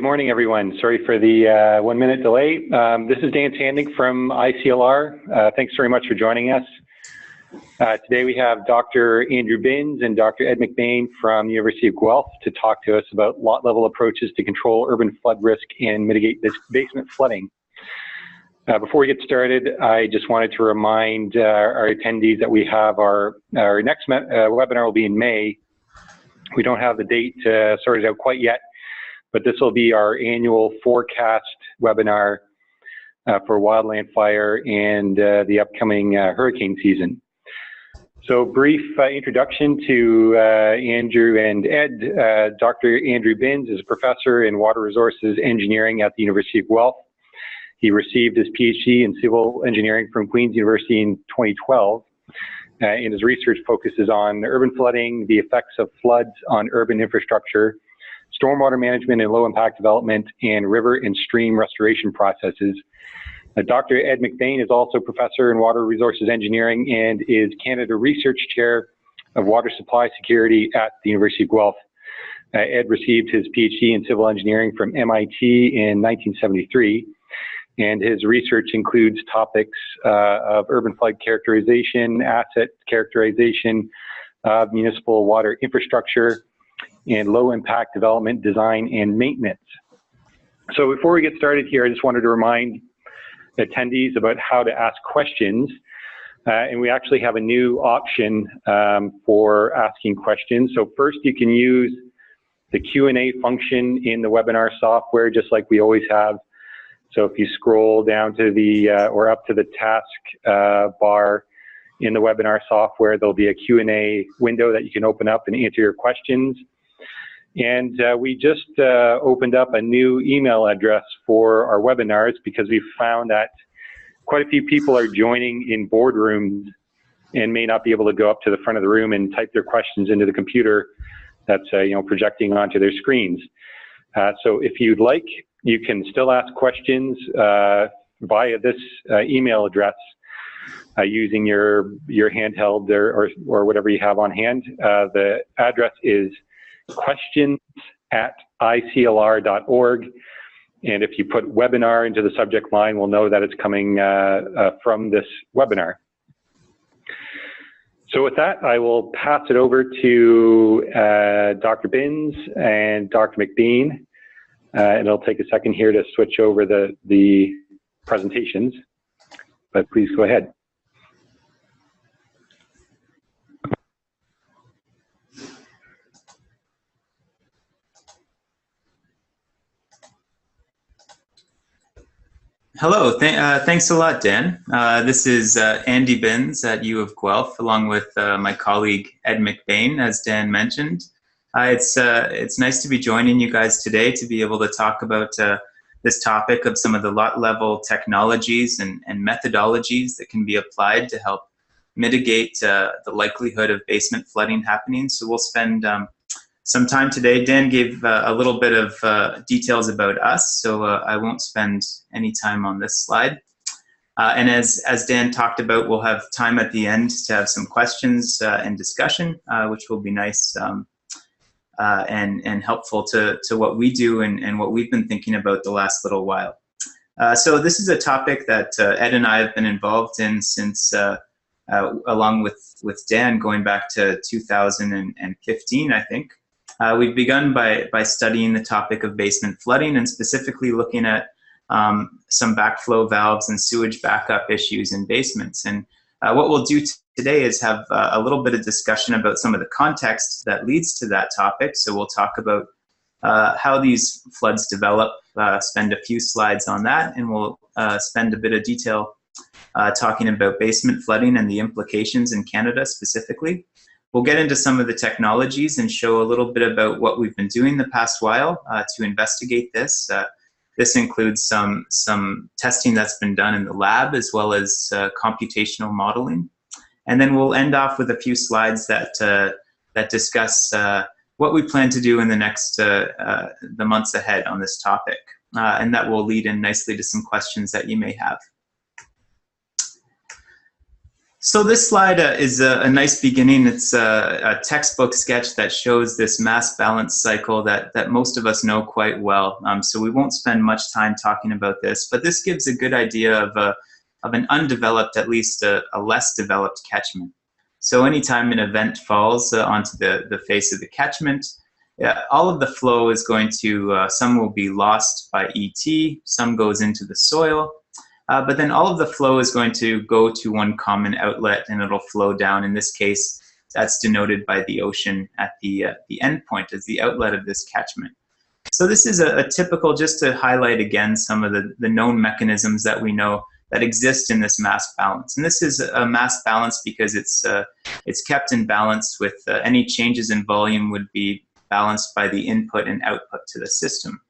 Good morning, everyone. Sorry for the 1 minute delay. This is Dan Tanding from ICLR. Thanks very much for joining us. Today we have Dr. Andrew Binns and Dr. Ed McBean from the University of Guelph to talk to us about lot-level approaches to control urban flood risk and mitigate basement flooding. Before we get started, I just wanted to remind our attendees that we have our next webinar will be in May. We don't have the date sorted out quite yet, but this will be our annual forecast webinar for wildland fire and the upcoming hurricane season. So brief introduction to Andrew and Ed. Dr. Andrew Binns is a professor in water resources engineering at the University of Guelph. He received his PhD in civil engineering from Queen's University in 2012. And his research focuses on urban flooding, the effects of floods on urban infrastructure, stormwater management and low impact development, and river and stream restoration processes. Dr. Ed McBean is also professor in water resources engineering and is Canada Research Chair of Water Supply Security at the University of Guelph. Ed received his PhD in civil engineering from MIT in 1973, and his research includes topics of urban flood characterization, asset characterization of municipal water infrastructure, and low impact development, design, and maintenance. So before we get started here, I just wanted to remind attendees about how to ask questions. And we actually have a new option for asking questions. So first, you can use the Q&A function in the webinar software, just like we always have. So if you scroll down to the, or up to the task bar in the webinar software, there'll be a Q&A window that you can open up and answer your questions. And we just opened up a new email address for our webinars because we've found that quite a few people are joining in boardrooms and may not be able to go up to the front of the room and type their questions into the computer that's projecting onto their screens. So if you'd like, you can still ask questions via this email address using your handheld or whatever you have on hand. The address is questions@iclr.org, and if you put webinar into the subject line, we'll know that it's coming from this webinar. So with that, I will pass it over to Dr. Binns and Dr. McBean, and it'll take a second here to switch over the presentations, but please go ahead. Hello, thanks a lot, Dan. This is Andy Binns at U of Guelph, along with my colleague Ed McBean, as Dan mentioned. It's nice to be joining you guys today to be able to talk about this topic of some of the lot-level technologies and methodologies that can be applied to help mitigate the likelihood of basement flooding happening. So we'll spend some time today. Dan gave a little bit of details about us, so I won't spend any time on this slide. And as Dan talked about, we'll have time at the end to have some questions and discussion, which will be nice and helpful to what we do and what we've been thinking about the last little while. So this is a topic that Ed and I have been involved in since, along with Dan, going back to 2015, I think. We've begun by studying the topic of basement flooding and specifically looking at some backflow valves and sewage backup issues in basements. And what we'll do today is have a little bit of discussion about some of the context that leads to that topic. So we'll talk about how these floods develop, spend a few slides on that, and we'll spend a bit of detail talking about basement flooding and the implications in Canada specifically. We'll get into some of the technologies and show a little bit about what we've been doing the past while to investigate this. This includes some testing that's been done in the lab as well as computational modeling. And then we'll end off with a few slides that discuss what we plan to do in the next the months ahead on this topic. And that will lead in nicely to some questions that you may have. So this slide is a nice beginning. It's a textbook sketch that shows this mass balance cycle that most of us know quite well. So we won't spend much time talking about this, but this gives a good idea of an undeveloped, at least a less developed catchment. So anytime an event falls onto the face of the catchment, all of the flow is going to, some will be lost by ET, some goes into the soil, but then all of the flow is going to go to one common outlet and it'll flow down. In this case, that's denoted by the ocean at the end point as the outlet of this catchment. So this is a typical, just to highlight again some of the known mechanisms that we know that exist in this mass balance. And this is a mass balance because it's kept in balance with any changes in volume would be balanced by the input and output to the system.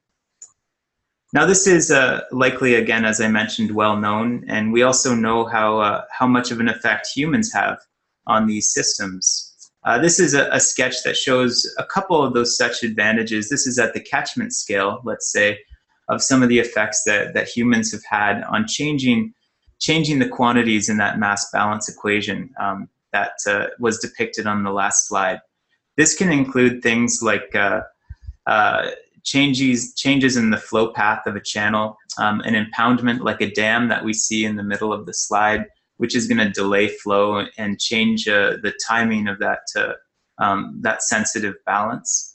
Now this is likely, again, as I mentioned, well known, and we also know how much of an effect humans have on these systems. This is a sketch that shows a couple of those such advantages. This is at the catchment scale, let's say, of some of the effects that humans have had on changing the quantities in that mass balance equation that was depicted on the last slide. This can include things like changes in the flow path of a channel, an impoundment like a dam that we see in the middle of the slide, which is going to delay flow and change the timing of that sensitive balance.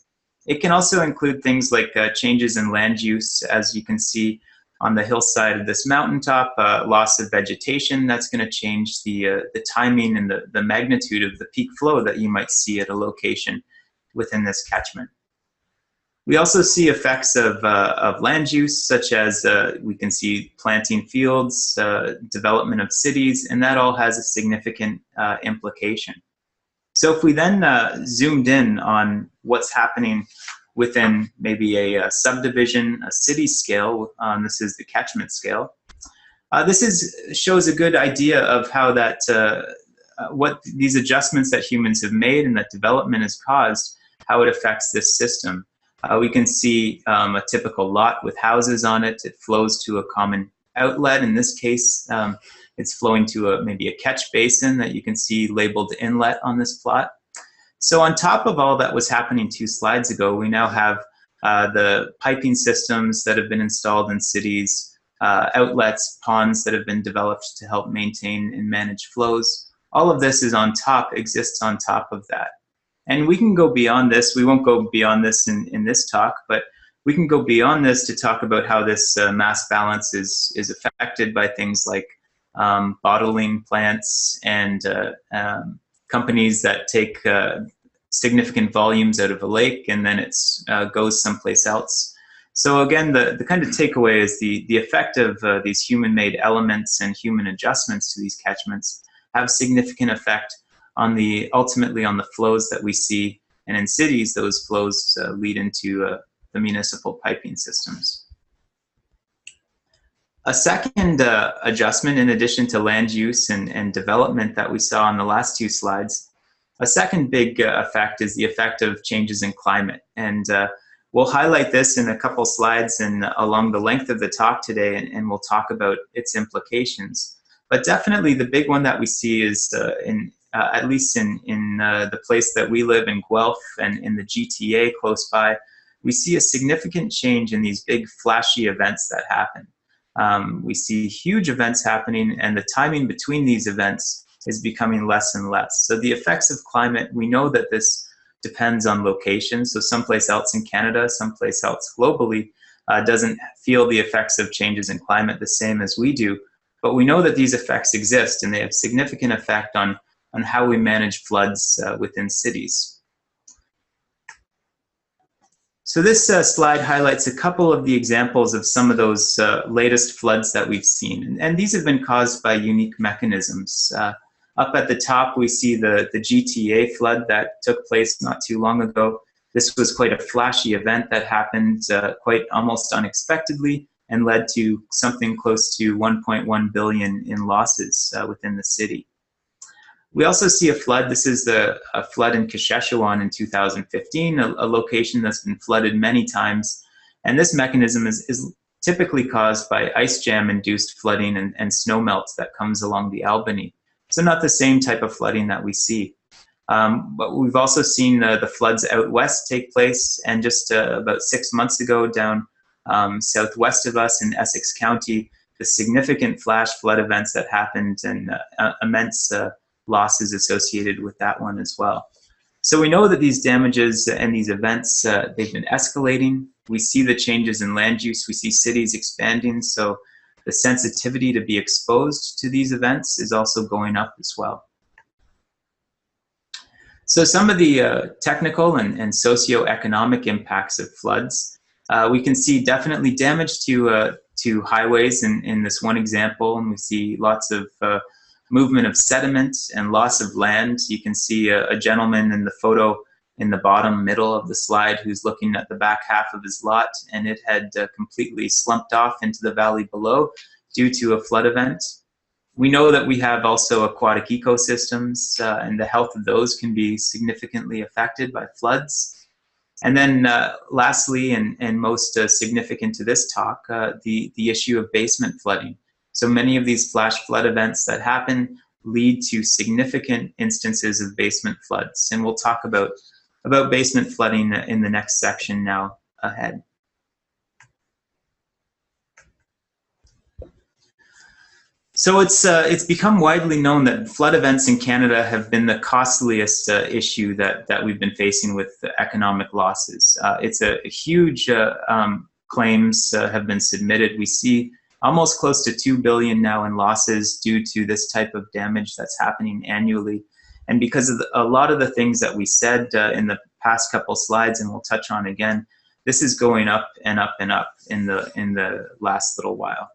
It can also include things like changes in land use, as you can see on the hillside of this mountaintop, loss of vegetation. That's going to change the timing and the magnitude of the peak flow that you might see at a location within this catchment. We also see effects of land use, such as we can see planting fields, development of cities, and that all has a significant implication. So if we then zoomed in on what's happening within maybe a subdivision, a city scale, this is the catchment scale, this shows a good idea of how that, what these adjustments that humans have made and that development has caused, how it affects this system. We can see a typical lot with houses on it. It flows to a common outlet. In this case, it's flowing to maybe a catch basin that you can see labeled inlet on this plot. So on top of all that was happening 2 slides ago, we now have the piping systems that have been installed in cities, outlets, ponds that have been developed to help maintain and manage flows. All of this is on top, exists on top of that. And we can go beyond this. We won't go beyond this in this talk, but we can go beyond this to talk about how this mass balance is affected by things like bottling plants and companies that take significant volumes out of a lake and then it goes someplace else. So again, the kind of takeaway is the effect of these human-made elements and human adjustments to these catchments have significant effect on ultimately on the flows that we see, and in cities those flows lead into the municipal piping systems. A second adjustment, in addition to land use and development that we saw on the last 2 slides, a second big effect is the effect of changes in climate. And we'll highlight this in a couple slides and along the length of the talk today, and we'll talk about its implications. But definitely the big one that we see is at least in the place that we live in Guelph and in the GTA close by, we see a significant change in these big flashy events that happen. We see huge events happening, and the timing between these events is becoming less and less. So the effects of climate, we know that this depends on location. So someplace else in Canada, someplace else globally doesn't feel the effects of changes in climate the same as we do. But we know that these effects exist, and they have significant effect on how we manage floods within cities. So this slide highlights a couple of the examples of some of those latest floods that we've seen. And these have been caused by unique mechanisms. Up at the top, we see the GTA flood that took place not too long ago. This was quite a flashy event that happened quite almost unexpectedly and led to something close to 1.1 billion in losses within the city. We also see a flood. This is a flood in Saskatchewan in 2015, a location that's been flooded many times. And this mechanism is typically caused by ice jam-induced flooding and snow melt that comes along the Albany. So not the same type of flooding that we see. But we've also seen the floods out west take place, and just about 6 months ago down southwest of us in Essex County, the significant flash flood events that happened, and immense losses associated with that one as well. So we know that these damages and these events, they've been escalating. We see the changes in land use. We see cities expanding. So the sensitivity to be exposed to these events is also going up as well. So some of the technical and socioeconomic impacts of floods, we can see definitely damage to highways in this one example, and we see lots of movement of sediment and loss of land. You can see a gentleman in the photo in the bottom middle of the slide who's looking at the back half of his lot, and it had completely slumped off into the valley below due to a flood event. We know that we have also aquatic ecosystems, and the health of those can be significantly affected by floods. And then lastly, and most significant to this talk, the issue of basement flooding. So many of these flash flood events that happen lead to significant instances of basement floods. And we'll talk about basement flooding in the next section now ahead. So it's become widely known that flood events in Canada have been the costliest issue that we've been facing with economic losses. It's a huge claims have been submitted. We see almost close to $2 billion now in losses due to this type of damage that's happening annually. And because of a lot of the things that we said in the past couple slides, and we'll touch on again, this is going up and up and up in the last little while.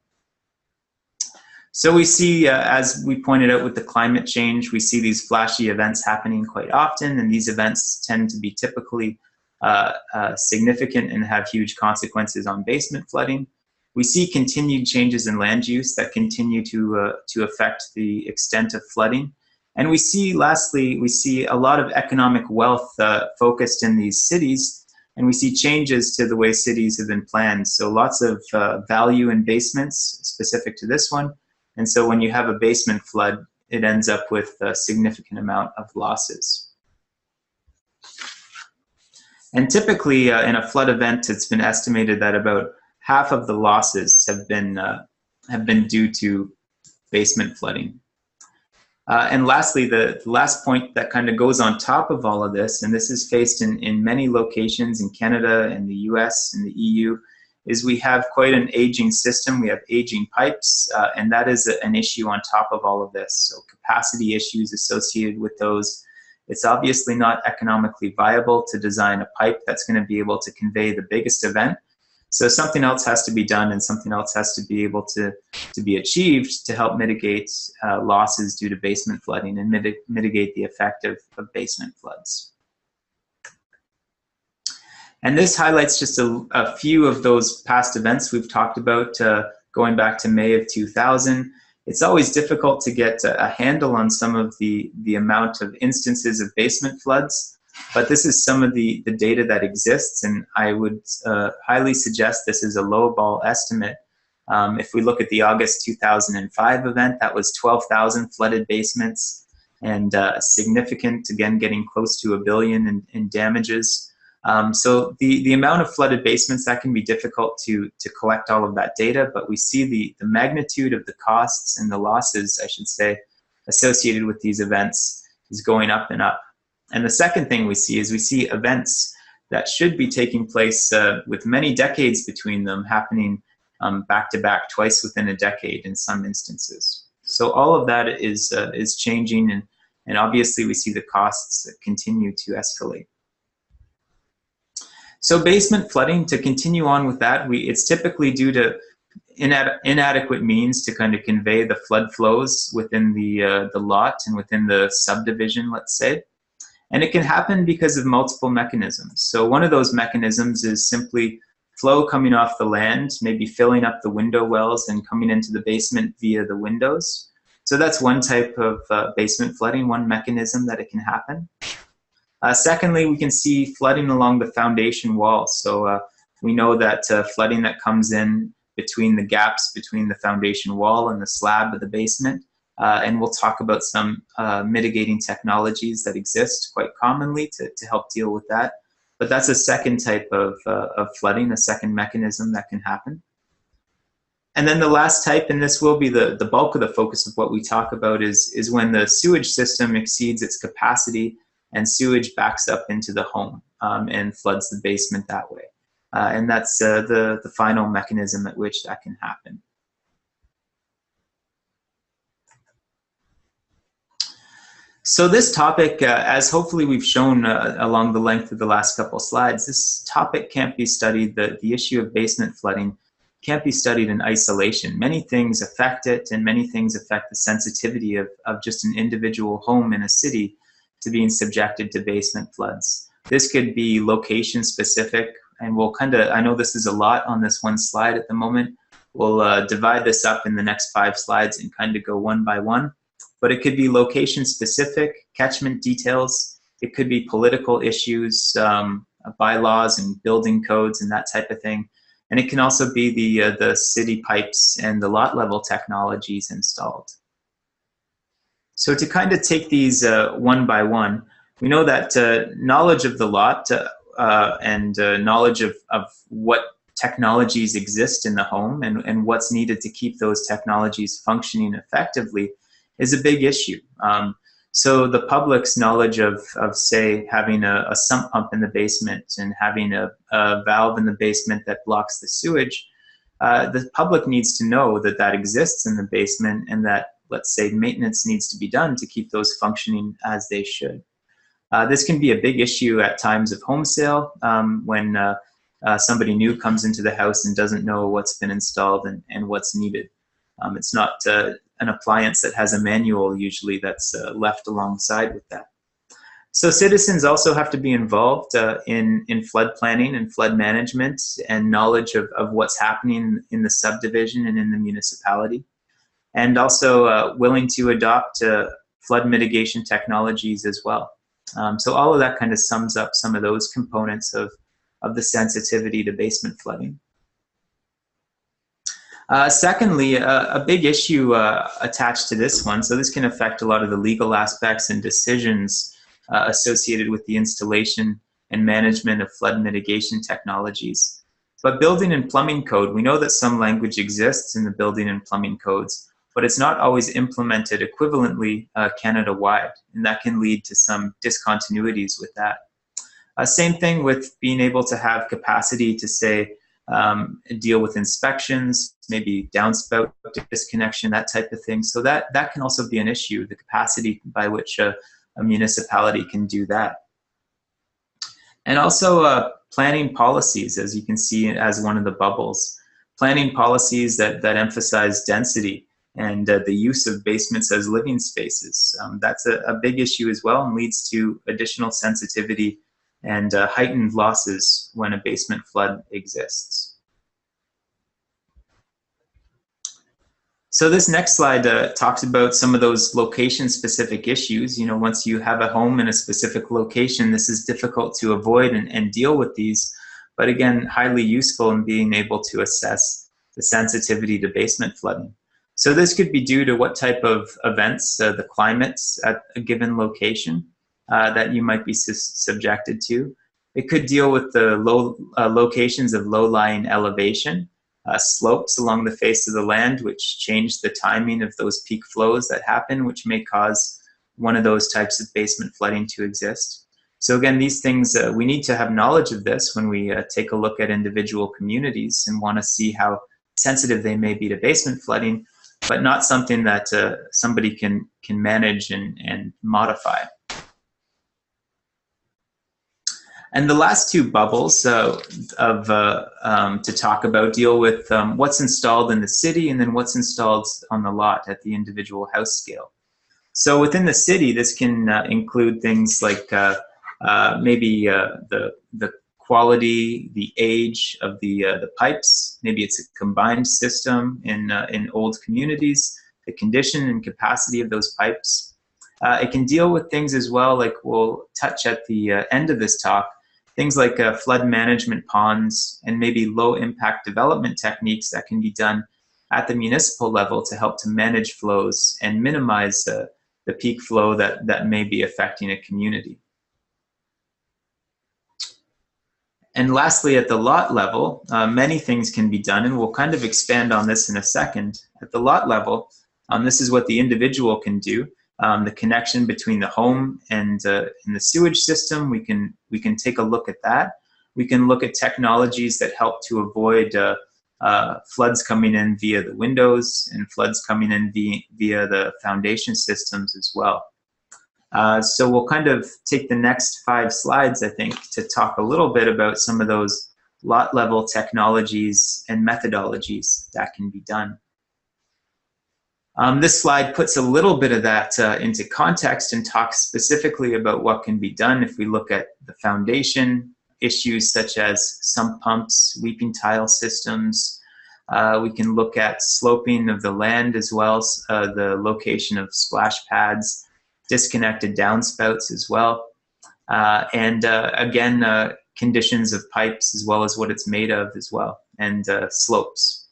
So we see, as we pointed out with the climate change, we see these flashy events happening quite often, and these events tend to be typically significant and have huge consequences on basement flooding. We see continued changes in land use that continue to affect the extent of flooding. And we see, lastly, we see a lot of economic wealth focused in these cities, and we see changes to the way cities have been planned. So lots of value in basements specific to this one. And so when you have a basement flood, it ends up with a significant amount of losses. And typically in a flood event, it's been estimated that about half of the losses have been due to basement flooding. And lastly, the last point that kind of goes on top of all of this, and this is faced in many locations in Canada and the US and the EU, is we have quite an aging system. We have aging pipes, and that is an issue on top of all of this. So capacity issues associated with those. It's obviously not economically viable to design a pipe that's going to be able to convey the biggest event. So something else has to be done, and something else has to be able to be achieved to help mitigate losses due to basement flooding and mitigate the effect of basement floods. And this highlights just a few of those past events we've talked about going back to May of 2000. It's always difficult to get a handle on some of the amount of instances of basement floods, but this is some of the data that exists, and I would highly suggest this is a lowball estimate. If we look at the August 2005 event, that was 12,000 flooded basements, and significant, again, getting close to $1 billion in damages. So the amount of flooded basements, that can be difficult to collect all of that data, but we see the magnitude of the costs and the losses, I should say, associated with these events is going up and up. And the second thing we see is we see events that should be taking place with many decades between them happening back to back, twice within a decade in some instances. So all of that is changing, and obviously we see the costs continue to escalate. So basement flooding, to continue on with that, it's typically due to inadequate means to kind of convey the flood flows within the lot and within the subdivision, let's say. And it can happen because of multiple mechanisms. So one of those mechanisms is simply flow coming off the land, maybe filling up the window wells and coming into the basement via the windows. So that's one type of basement flooding, one mechanism that it can happen. Secondly, we can see flooding along the foundation wall. So we know that flooding that comes in between the gaps between the foundation wall and the slab of the basement and we'll talk about some mitigating technologies that exist quite commonly to help deal with that. But that's a second type of flooding, a second mechanism that can happen. And then the last type, and this will be the bulk of the focus of what we talk about, is when the sewage system exceeds its capacity and sewage backs up into the home and floods the basement that way. And that's the final mechanism at which that can happen. So this topic, as hopefully we've shown along the length of the last couple slides, this topic can't be studied, the issue of basement flooding can't be studied in isolation. Many things affect it, and many things affect the sensitivity of just an individual home in a city to being subjected to basement floods. This could be location specific, and we'll I know this is a lot on this one slide at the moment. We'll divide this up in the next 5 slides and kind of go one by one. But it could be location specific, catchment details. It could be political issues, bylaws and building codes and that type of thing. And it can also be the city pipes and the lot level technologies installed. So to kind of take these one by one, we know that knowledge of the lot and knowledge of what technologies exist in the home and what's needed to keep those technologies functioning effectively is a big issue. So the public's knowledge of say, having a sump pump in the basement and having a valve in the basement that blocks the sewage, the public needs to know that that exists in the basement and that, let's say, maintenance needs to be done to keep those functioning as they should. This can be a big issue at times of home sale when somebody new comes into the house and doesn't know what's been installed and what's needed. It's not an appliance that has a manual usually that's left alongside with that. So citizens also have to be involved in flood planning and flood management and knowledge of what's happening in the subdivision and in the municipality, and also willing to adopt flood mitigation technologies as well. So all of that kind of sums up some of those components of the sensitivity to basement flooding. Secondly, a big issue attached to this one, so this can affect a lot of the legal aspects and decisions associated with the installation and management of flood mitigation technologies. But building and plumbing code, we know that some language exists in the building and plumbing codes, but it's not always implemented equivalently Canada-wide, and that can lead to some discontinuities with that. Same thing with being able to have capacity to, say, deal with inspections, maybe downspout disconnection, that type of thing. So that can also be an issue, the capacity by which a municipality can do that. And also planning policies, as you can see as one of the bubbles. Planning policies that emphasize density and the use of basements as living spaces. That's a big issue as well and leads to additional sensitivity and heightened losses when a basement flood exists. So this next slide talks about some of those location-specific issues. You know, once you have a home in a specific location, this is difficult to avoid and deal with these, but again, highly useful in being able to assess the sensitivity to basement flooding. So this could be due to what type of events, the climates at a given location that you might be subjected to. It could deal with the locations of low-lying elevation, slopes along the face of the land, which change the timing of those peak flows that happen, which may cause one of those types of basement flooding to exist. So again, these things, we need to have knowledge of this when we take a look at individual communities and want to see how sensitive they may be to basement flooding, but not something that somebody can manage and modify. And the last two bubbles to talk about deal with what's installed in the city and then what's installed on the lot at the individual house scale. So within the city, this can include things like maybe the quality, the age of the pipes. Maybe it's a combined system in old communities, the condition and capacity of those pipes. It can deal with things as well, like we'll touch at the end of this talk, things like flood management ponds and maybe low impact development techniques that can be done at the municipal level to help to manage flows and minimize the peak flow that may be affecting a community. And lastly, at the lot level, many things can be done, and we'll kind of expand on this in a second. At the lot level, this is what the individual can do. The connection between the home and the sewage system, we can take a look at that. We can look at technologies that help to avoid floods coming in via the windows and floods coming in via the foundation systems as well. So we'll kind of take the next 5 slides, I think, to talk a little bit about some of those lot level technologies and methodologies that can be done. This slide puts a little bit of that into context and talks specifically about what can be done if we look at the foundation issues such as sump pumps, weeping tile systems. We can look at sloping of the land as well as the location of splash pads, disconnected downspouts as well, and again, conditions of pipes as well as what it's made of as well, and slopes.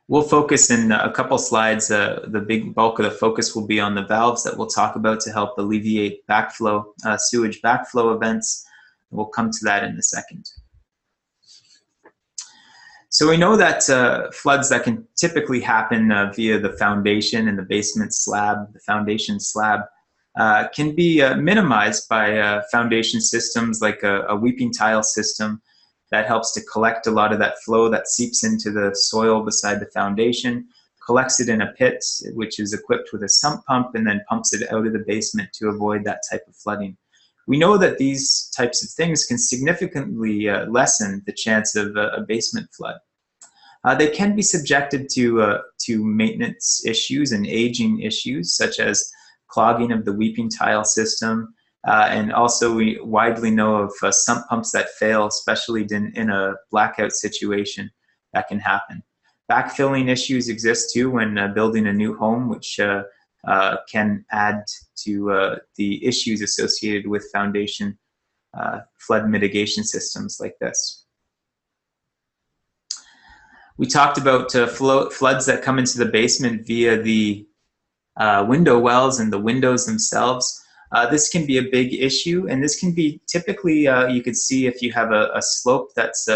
We'll focus in a couple slides. The big bulk of the focus will be on the valves that we'll talk about to help alleviate backflow, sewage backflow events. We'll come to that in a second. So we know that floods that can typically happen via the foundation and the basement slab, the foundation slab, can be minimized by foundation systems like a weeping tile system that helps to collect a lot of that flow that seeps into the soil beside the foundation, collects it in a pit, which is equipped with a sump pump, and then pumps it out of the basement to avoid that type of flooding. We know that these types of things can significantly lessen the chance of a basement flood. They can be subjected to maintenance issues and aging issues, such as clogging of the weeping tile system, and also we widely know of sump pumps that fail, especially in a blackout situation that can happen. Backfilling issues exist too when building a new home, which can add to the issues associated with foundation flood mitigation systems like this. We talked about floods that come into the basement via the window wells and the windows themselves. This can be a big issue, and this can be typically, you could see if you have a slope that's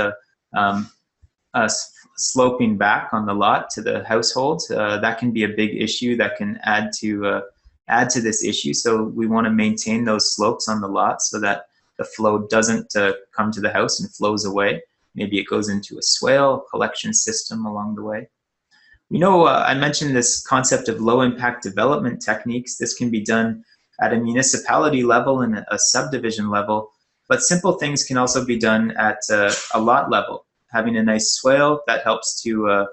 sloping back on the lot to the household, that can be a big issue that can add to this issue. So we want to maintain those slopes on the lot so that the flow doesn't come to the house and flows away. Maybe it goes into a swale collection system along the way. We know, I mentioned this concept of low impact development techniques. This can be done at a municipality level and a subdivision level, but simple things can also be done at a lot level. Having a nice swale that helps to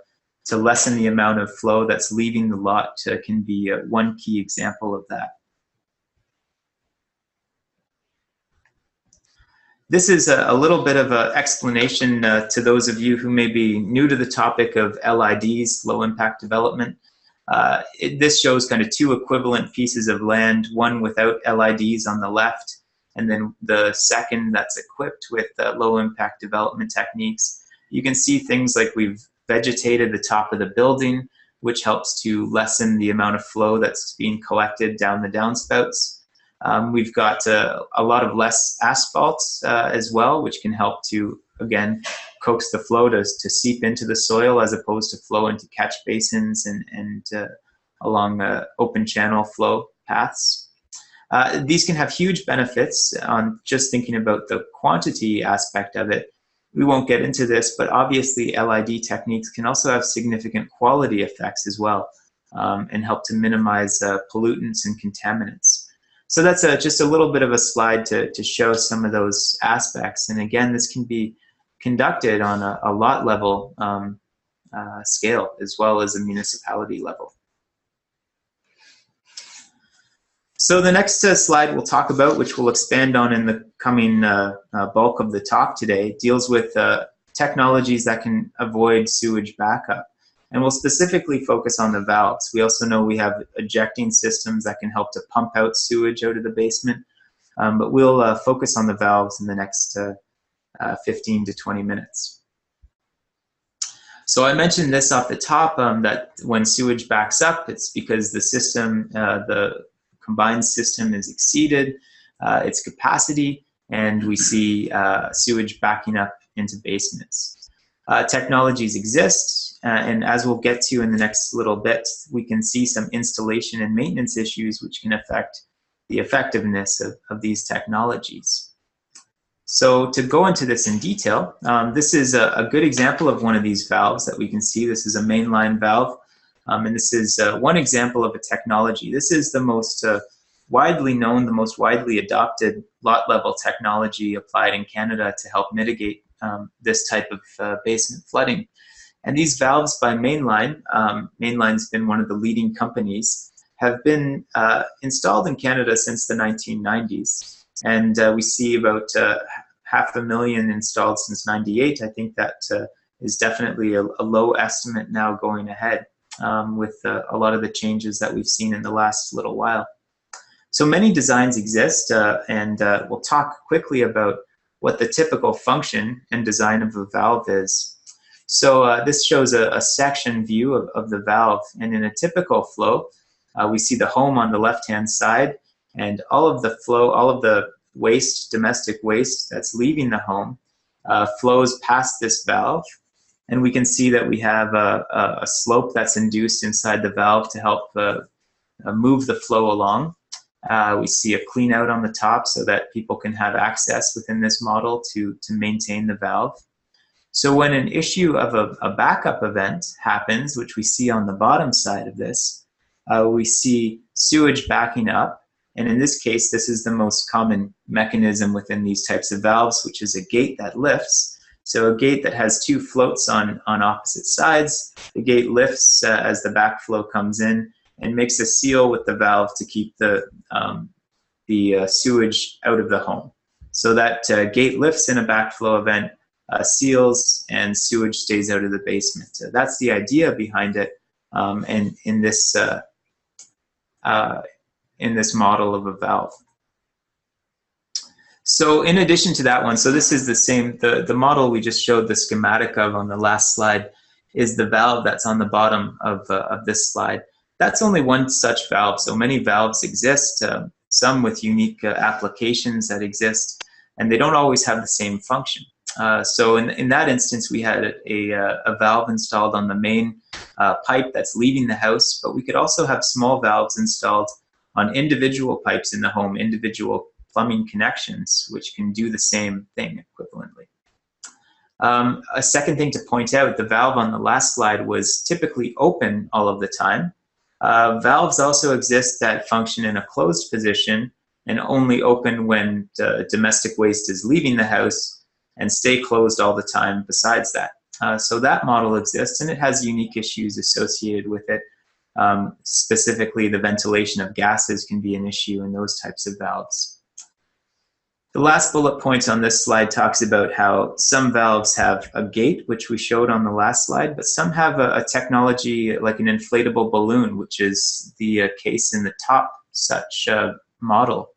lessen the amount of flow that's leaving the lot can be one key example of that. This is a little bit of an explanation to those of you who may be new to the topic of LIDs, low impact development. This shows kind of 2 equivalent pieces of land, one without LIDs on the left, and then the second that's equipped with low impact development techniques. You can see things like we've vegetated the top of the building, which helps to lessen the amount of flow that's being collected down the downspouts. We've got a lot of less asphalt as well, which can help to, again, coax the flow to seep into the soil as opposed to flow into catch basins and along open channel flow paths. These can have huge benefits on just thinking about the quantity aspect of it. We won't get into this, but obviously LID techniques can also have significant quality effects as well and help to minimize pollutants and contaminants. So that's just a little bit of a slide to show some of those aspects. And again, this can be conducted on a lot level scale as well as a municipality level. So the next slide we'll talk about, which we'll expand on in the coming bulk of the talk today, deals with technologies that can avoid sewage backup. And we'll specifically focus on the valves. We also know we have ejecting systems that can help to pump out sewage out of the basement, but we'll focus on the valves in the next 15 to 20 minutes. So I mentioned this off the top, that when sewage backs up, it's because the system, the combined system is exceeded its capacity, and we see sewage backing up into basements. Technologies exist, and as we'll get to in the next little bit, we can see some installation and maintenance issues which can affect the effectiveness of these technologies. So to go into this in detail, this is a good example of one of these valves that we can see. This is a mainline valve, and this is one example of a technology. This is the most widely known, the most widely adopted lot level technology applied in Canada to help mitigate this type of basement flooding. And these valves by Mainline, Mainline's been one of the leading companies, have been installed in Canada since the 1990s. And we see about 500,000 installed since '98. I think that is definitely a low estimate now going ahead with a lot of the changes that we've seen in the last little while. So many designs exist, and we'll talk quickly about what the typical function and design of a valve is. So this shows a section view of the valve, and in a typical flow, we see the home on the left-hand side, and all of the flow, all of the waste, domestic waste that's leaving the home flows past this valve, and we can see that we have a slope that's induced inside the valve to help move the flow along. We see a clean out on the top so that people can have access within this model to maintain the valve. So when an issue of a backup event happens, which we see on the bottom side of this, we see sewage backing up. And in this case, this is the most common mechanism within these types of valves, which is a gate that lifts. So a gate that has two floats on opposite sides. The gate lifts as the backflow comes in and makes a seal with the valve to keep the sewage out of the home. So that gate lifts in a backflow event, seals, and sewage stays out of the basement. That's the idea behind it, and in this model of a valve. So in addition to that one, so this is the same, the model we just showed the schematic of on the last slide is the valve that's on the bottom of this slide. That's only one such valve, so many valves exist, some with unique applications that exist, and they don't always have the same function. So in that instance, we had a valve installed on the main pipe that's leaving the house, but we could also have small valves installed on individual pipes in the home, individual plumbing connections, which can do the same thing equivalently. A second thing to point out, the valve on the last slide was typically open all of the time. Valves also exist that function in a closed position and only open when domestic waste is leaving the house and stay closed all the time besides that. So that model exists, and it has unique issues associated with it. Specifically, the ventilation of gases can be an issue in those types of valves. The last bullet point on this slide talks about how some valves have a gate, which we showed on the last slide, but some have a technology like an inflatable balloon, which is the case in the top such model.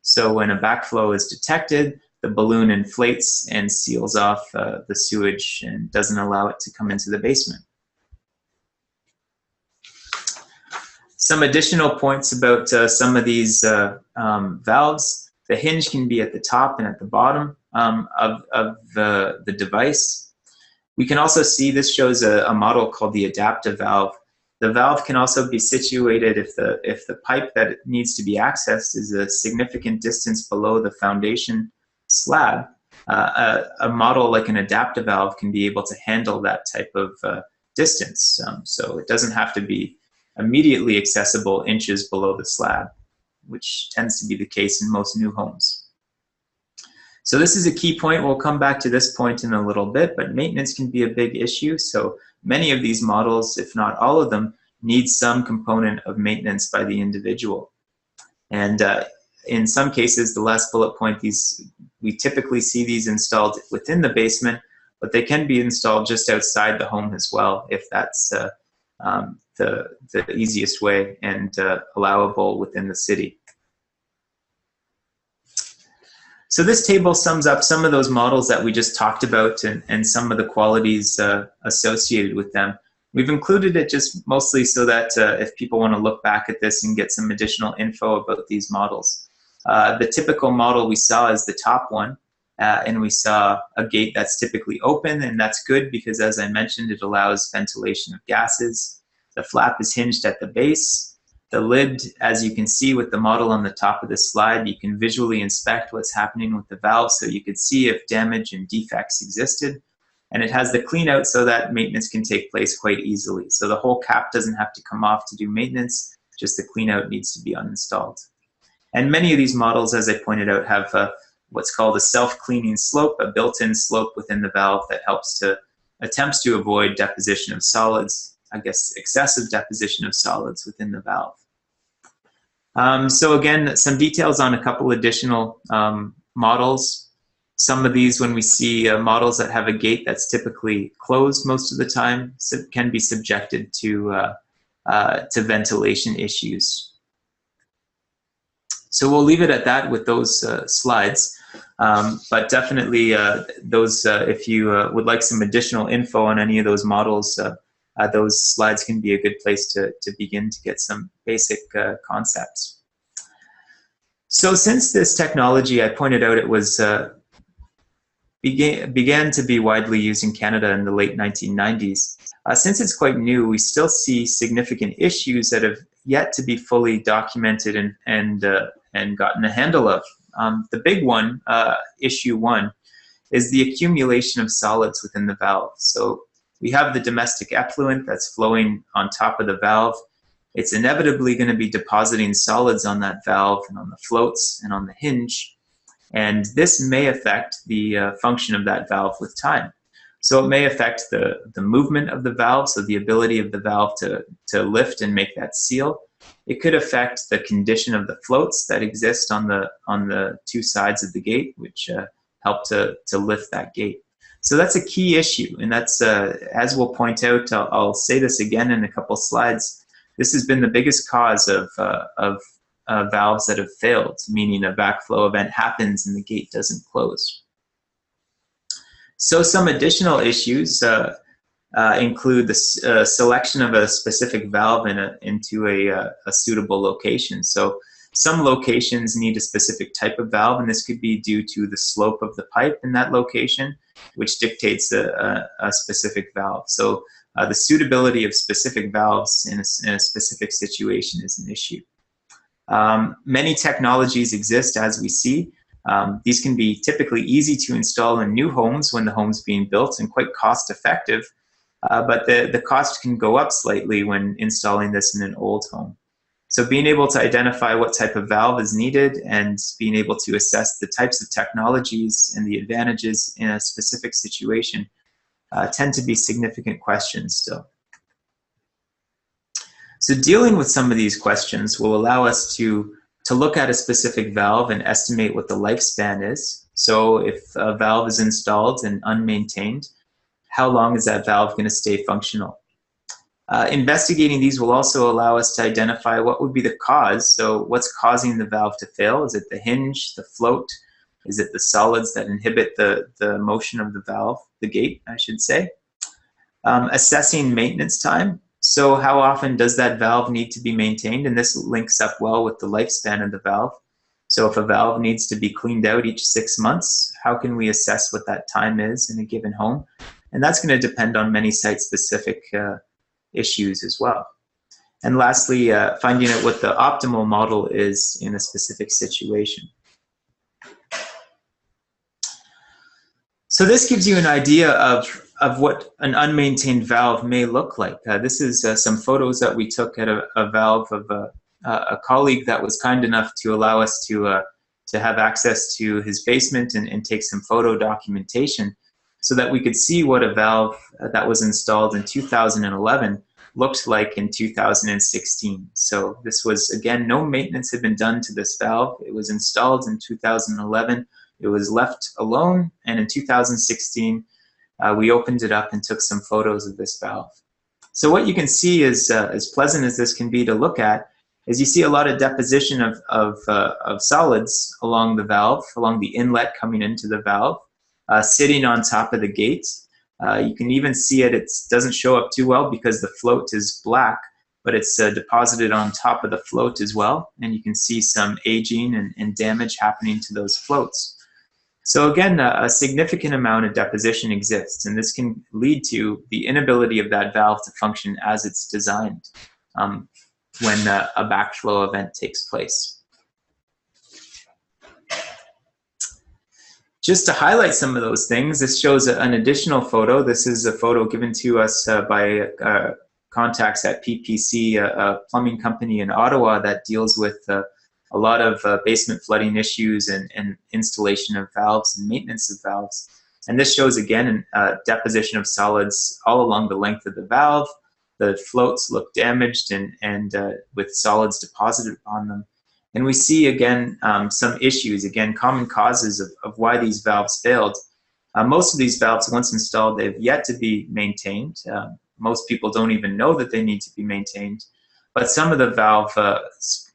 So when a backflow is detected, the balloon inflates and seals off the sewage and doesn't allow it to come into the basement. Some additional points about some of these valves. The hinge can be at the top and at the bottom of the device. We can also see this shows a model called the adaptive valve. The valve can also be situated if the pipe that it needs to be accessed is a significant distance below the foundation slab. A model like an adaptive valve can be able to handle that type of distance. So it doesn't have to be immediately accessible inches below the slab, which tends to be the case in most new homes. So this is a key point. We'll come back to this point in a little bit, but maintenance can be a big issue. So many of these models, if not all of them, need some component of maintenance by the individual. And in some cases, the last bullet point, we typically see these installed within the basement, but they can be installed just outside the home as well, if that's the easiest way and allowable within the city. So this table sums up some of those models that we just talked about and some of the qualities associated with them. We've included it just mostly so that if people want to look back at this and get some additional info about these models. The typical model we saw is the top one, and we saw a gate that's typically open, and that's good because, as I mentioned, it allows ventilation of gases. The flap is hinged at the base. The lid, as you can see with the model on the top of this slide, you can visually inspect what's happening with the valve so you could see if damage and defects existed. And it has the clean out so that maintenance can take place quite easily. So the whole cap doesn't have to come off to do maintenance, just the clean out needs to be uninstalled. And many of these models, as I pointed out, have what's called a self-cleaning slope, a built-in slope within the valve that attempts to avoid deposition of solids, I guess excessive deposition of solids within the valve. So again, some details on a couple additional models. Some of these, when we see models that have a gate that's typically closed most of the time, can be subjected to ventilation issues. So we'll leave it at that with those slides. But definitely those, if you would like some additional info on any of those models, those slides can be a good place to begin to get some basic concepts. So since this technology, I pointed out it was began to be widely used in Canada in the late 1990s. Since it's quite new, we still see significant issues that have yet to be fully documented and gotten a handle of. The big one, issue one, is the accumulation of solids within the valve. So we have the domestic effluent that's flowing on top of the valve. It's inevitably going to be depositing solids on that valve and on the floats and on the hinge. And this may affect the function of that valve with time. So it may affect the movement of the valve, so the ability of the valve to lift and make that seal. It could affect the condition of the floats that exist on the two sides of the gate, which help to lift that gate. So that's a key issue, and that's, as we'll point out, I'll say this again in a couple slides, this has been the biggest cause of valves that have failed, meaning a backflow event happens and the gate doesn't close. So some additional issues include the selection of a specific valve into a suitable location. So some locations need a specific type of valve, and this could be due to the slope of the pipe in that location, which dictates a specific valve. So the suitability of specific valves in a specific situation is an issue. Many technologies exist, as we see. These can be typically easy to install in new homes when the home's being built and quite cost effective, but the cost can go up slightly when installing this in an old home. So being able to identify what type of valve is needed and being able to assess the types of technologies and the advantages in a specific situation tend to be significant questions still. So dealing with some of these questions will allow us to look at a specific valve and estimate what the lifespan is. So if a valve is installed and unmaintained, how long is that valve going to stay functional? Investigating these will also allow us to identify what would be the cause. So what's causing the valve to fail? Is it the hinge, the float? Is it the solids that inhibit the motion of the valve, the gate, I should say? Assessing maintenance time. So how often does that valve need to be maintained? And this links up well with the lifespan of the valve. So if a valve needs to be cleaned out each 6 months, how can we assess what that time is in a given home? And that's going to depend on many site-specific issues as well. And lastly, finding out what the optimal model is in a specific situation. So this gives you an idea of what an unmaintained valve may look like. This is some photos that we took at a valve of a colleague that was kind enough to allow us to have access to his basement and take some photo documentation so that we could see what a valve that was installed in 2011 looked like in 2016. So this was, again, no maintenance had been done to this valve. It was installed in 2011. It was left alone, and in 2016, we opened it up and took some photos of this valve. So what you can see is, as pleasant as this can be to look at, is you see a lot of deposition of solids along the valve, along the inlet coming into the valve, sitting on top of the gate. You can even see it, it doesn't show up too well because the float is black, but it's deposited on top of the float as well. And you can see some aging and damage happening to those floats. So again, a significant amount of deposition exists, and this can lead to the inability of that valve to function as it's designed when a backflow event takes place. Just to highlight some of those things, this shows an additional photo. This is a photo given to us by contacts at PPC, a plumbing company in Ottawa that deals with a lot of basement flooding issues and installation of valves and maintenance of valves. And this shows again deposition of solids all along the length of the valve. The floats look damaged and with solids deposited on them. And we see again some issues, again common causes of why these valves failed. Most of these valves, once installed, they've yet to be maintained. Most people don't even know that they need to be maintained. But some of the valve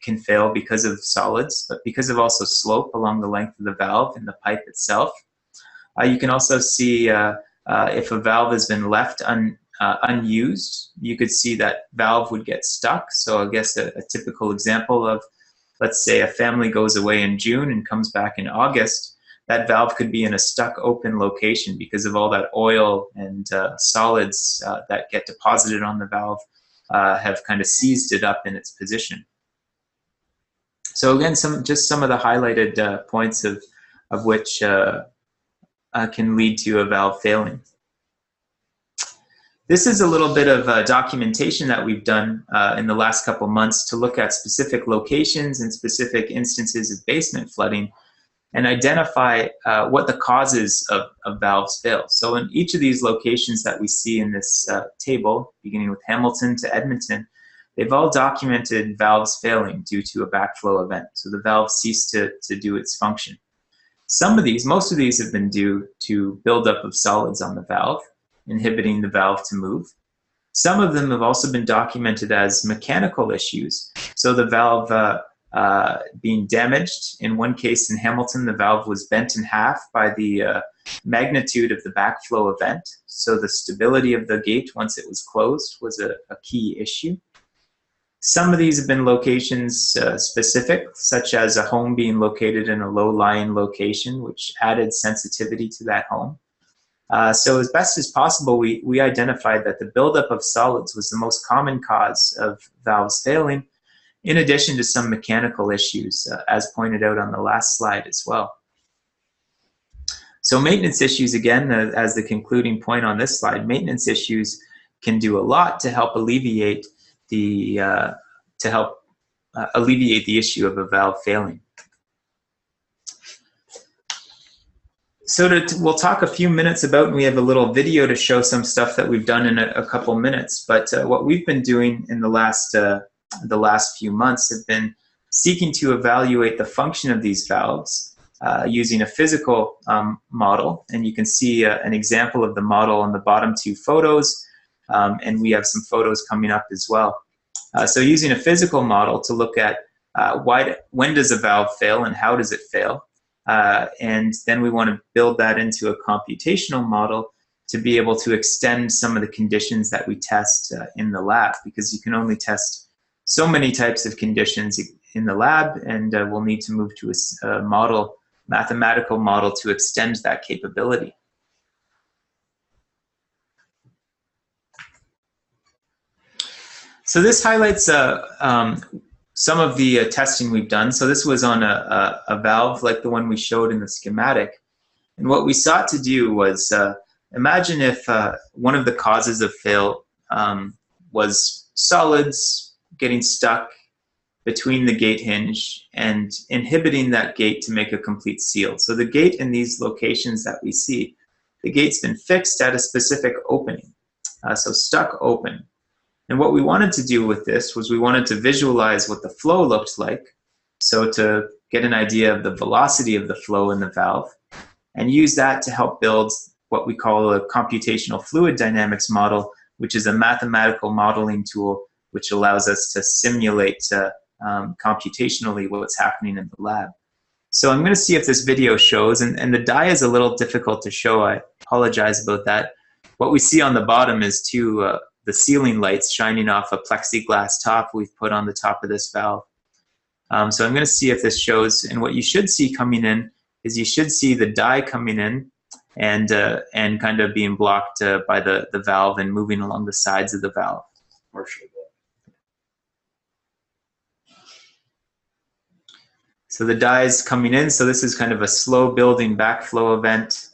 can fail because of solids, but because of also slope along the length of the valve and the pipe itself. You can also see if a valve has been left unused, you could see that valve would get stuck. So I guess a typical example of, let's say a family goes away in June and comes back in August, that valve could be in a stuck open location because of all that oil and solids that get deposited on the valve have kind of seized it up in its position. So again, just some of the highlighted points of which can lead to a valve failing. This is a little bit of documentation that we've done in the last couple months to look at specific locations and specific instances of basement flooding and identify what the causes of valves fail. So in each of these locations that we see in this table, beginning with Hamilton to Edmonton, they've all documented valves failing due to a backflow event. So the valve ceased to do its function. Most of these have been due to buildup of solids on the valve, inhibiting the valve to move. Some of them have also been documented as mechanical issues. So the valve being damaged. In one case in Hamilton, the valve was bent in half by the magnitude of the backflow event. So the stability of the gate once it was closed was a key issue. Some of these have been locations specific, such as a home being located in a low-lying location, which added sensitivity to that home. So as best as possible, we identified that the buildup of solids was the most common cause of valves failing, in addition to some mechanical issues, as pointed out on the last slide as well. So maintenance issues, again, as the concluding point on this slide, maintenance issues can do a lot to help alleviate the issue of a valve failing. So we'll talk a few minutes about, and we have a little video to show some stuff that we've done in a couple minutes, but what we've been doing in the last few months have been seeking to evaluate the function of these valves using a physical model, and you can see an example of the model on the bottom two photos, and we have some photos coming up as well. So using a physical model to look at when does a valve fail and how does it fail, and then we want to build that into a computational model to be able to extend some of the conditions that we test in the lab, because you can only test so many types of conditions in the lab, and we'll need to move to a mathematical model to extend that capability. So this highlights some of the testing we've done. So this was on a valve like the one we showed in the schematic. And what we sought to do was imagine if one of the causes of fail was solids getting stuck between the gate hinge and inhibiting that gate to make a complete seal. So the gate in these locations that we see, the gate's been fixed at a specific opening, so stuck open. And what we wanted to do with this was we wanted to visualize what the flow looked like, so to get an idea of the velocity of the flow in the valve, and use that to help build what we call a computational fluid dynamics model, which is a mathematical modeling tool which allows us to simulate computationally what's happening in the lab. So I'm going to see if this video shows, and the dye is a little difficult to show. I apologize about that. What we see on the bottom is the ceiling lights shining off a plexiglass top we've put on the top of this valve. So I'm going to see if this shows, and what you should see coming in is you should see the dye coming in and kind of being blocked by the valve and moving along the sides of the valve. So the dye is coming in, so this is kind of a slow building backflow event.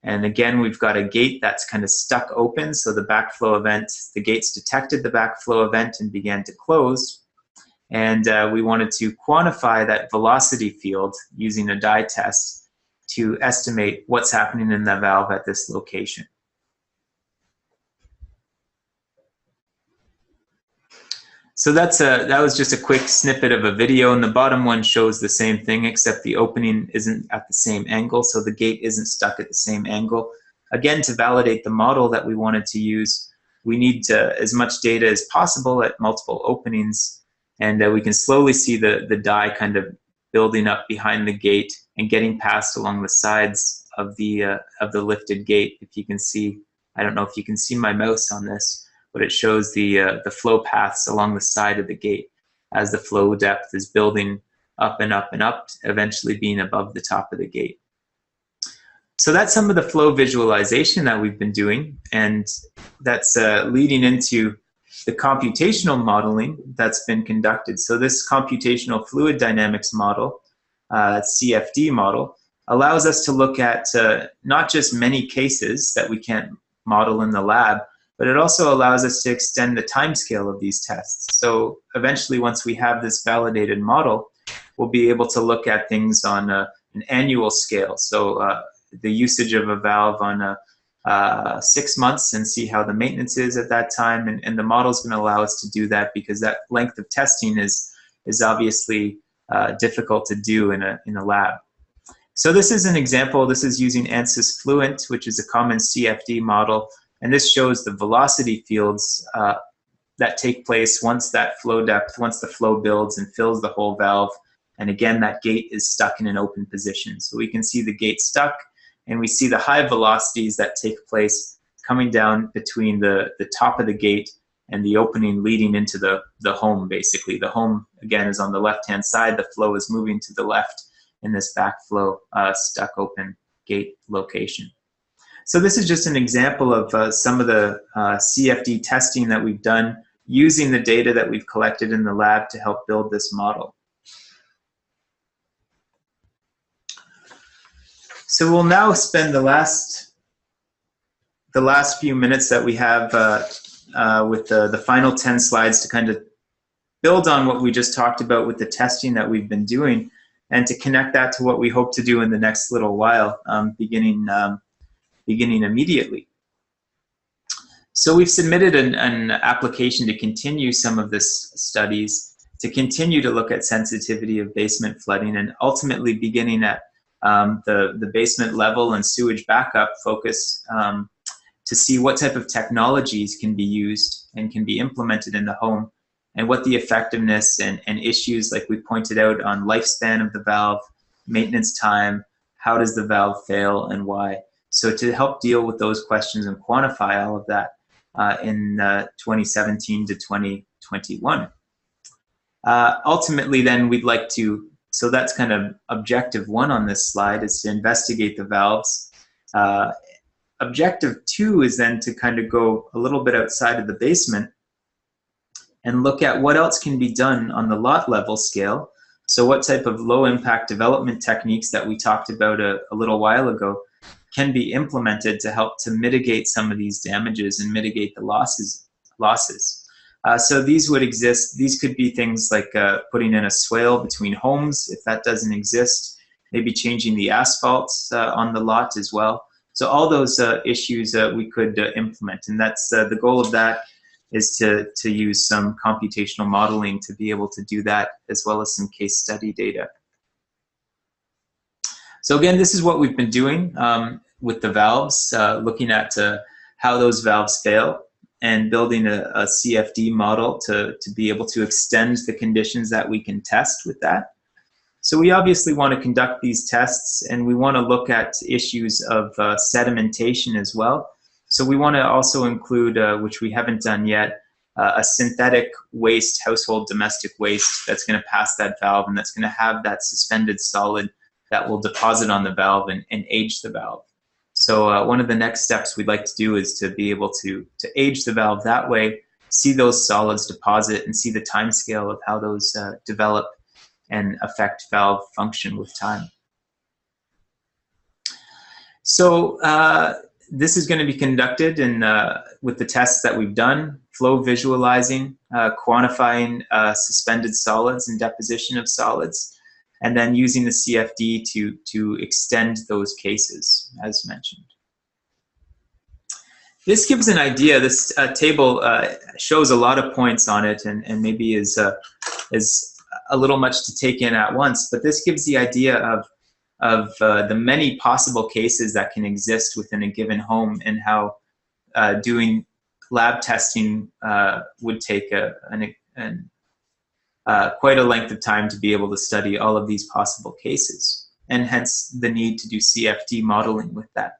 And again, we've got a gate that's kind of stuck open, so the backflow event, the gates detected the backflow event and began to close. And we wanted to quantify that velocity field using a dye test to estimate what's happening in the valve at this location. So that was just a quick snippet of a video, and the bottom one shows the same thing, except the opening isn't at the same angle, so the gate isn't stuck at the same angle. Again, to validate the model that we wanted to use, we need as much data as possible at multiple openings, and we can slowly see the dye kind of building up behind the gate and getting passed along the sides of the lifted gate. If you can see, I don't know if you can see my mouse on this, but it shows the flow paths along the side of the gate as the flow depth is building up and up and up, eventually being above the top of the gate. So that's some of the flow visualization that we've been doing, and that's leading into the computational modeling that's been conducted. So this computational fluid dynamics model, CFD model, allows us to look at not just many cases that we can't model in the lab, but it also allows us to extend the timescale of these tests. So eventually, once we have this validated model, we'll be able to look at things on an annual scale. So the usage of a valve on 6 months and see how the maintenance is at that time. And the model is going to allow us to do that because that length of testing is obviously difficult to do in a lab. So this is an example. This is using ANSYS Fluent, which is a common CFD model. And this shows the velocity fields that take place once that flow depth, once the flow builds and fills the whole valve. And again, that gate is stuck in an open position. So we can see the gate stuck, and we see the high velocities that take place coming down between the top of the gate and the opening leading into the home, basically. The home, again, is on the left-hand side. The flow is moving to the left in this backflow stuck open gate location. So this is just an example of some of the CFD testing that we've done using the data that we've collected in the lab to help build this model. So we'll now spend the last few minutes that we have with the final 10 slides to kind of build on what we just talked about with the testing that we've been doing, and to connect that to what we hope to do in the next little while, beginning immediately. So we've submitted an application to continue some of this studies, to continue to look at sensitivity of basement flooding, and ultimately beginning at the basement level and sewage backup focus to see what type of technologies can be used and can be implemented in the home, and what the effectiveness and issues, like we pointed out, on lifespan of the valve, maintenance time, how does the valve fail and why. So to help deal with those questions and quantify all of that in 2017 to 2021. Ultimately then we'd like to, so that's kind of objective 1 on this slide, is to investigate the valves. Objective 2 is then to kind of go a little bit outside of the basement and look at what else can be done on the lot level scale. So what type of low impact development techniques that we talked about a little while ago can be implemented to help to mitigate some of these damages and mitigate the losses. So these would exist. These could be things like putting in a swale between homes, if that doesn't exist, maybe changing the asphalt on the lot as well. So all those issues we could implement, and that's the goal of that is to use some computational modeling to be able to do that, as well as some case study data. So again, this is what we've been doing with the valves, looking at how those valves fail. and building a CFD model to be able to extend the conditions that we can test with that. So we obviously want to conduct these tests, and we want to look at issues of sedimentation as well. So we want to also include, which we haven't done yet, a synthetic waste, household domestic waste that's going to pass that valve, and that's going to have that suspended solid that will deposit on the valve and age the valve. So one of the next steps we'd like to do is to be able to age the valve that way, see those solids deposit, and see the time scale of how those develop and affect valve function with time. So this is going to be conducted with the tests that we've done: flow visualizing, quantifying suspended solids and deposition of solids, and then using the CFD to extend those cases, as mentioned. This gives an idea. This table shows a lot of points on it, and maybe is a little much to take in at once, but this gives the idea of the many possible cases that can exist within a given home, and how doing lab testing would take quite a length of time to be able to study all of these possible cases, and hence the need to do CFD modeling with that.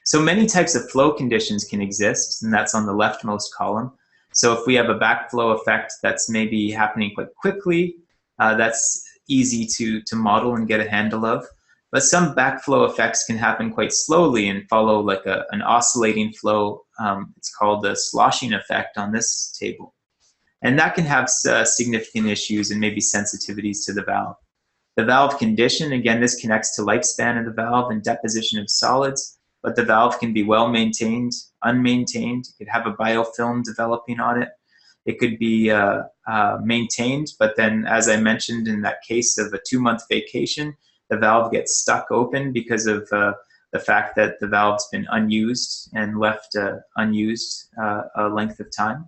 So many types of flow conditions can exist, and that's on the leftmost column. So if we have a backflow effect that's maybe happening quite quickly, that's easy to model and get a handle of. But some backflow effects can happen quite slowly and follow like an oscillating flow. It's called the sloshing effect on this table. And that can have significant issues and maybe sensitivities to the valve. The valve condition, again, this connects to lifespan of the valve and deposition of solids, but the valve can be well maintained, unmaintained. It could have a biofilm developing on it. It could be maintained, but then, as I mentioned in that case of a 2-month vacation, the valve gets stuck open because of the fact that the valve's been unused and left unused a length of time.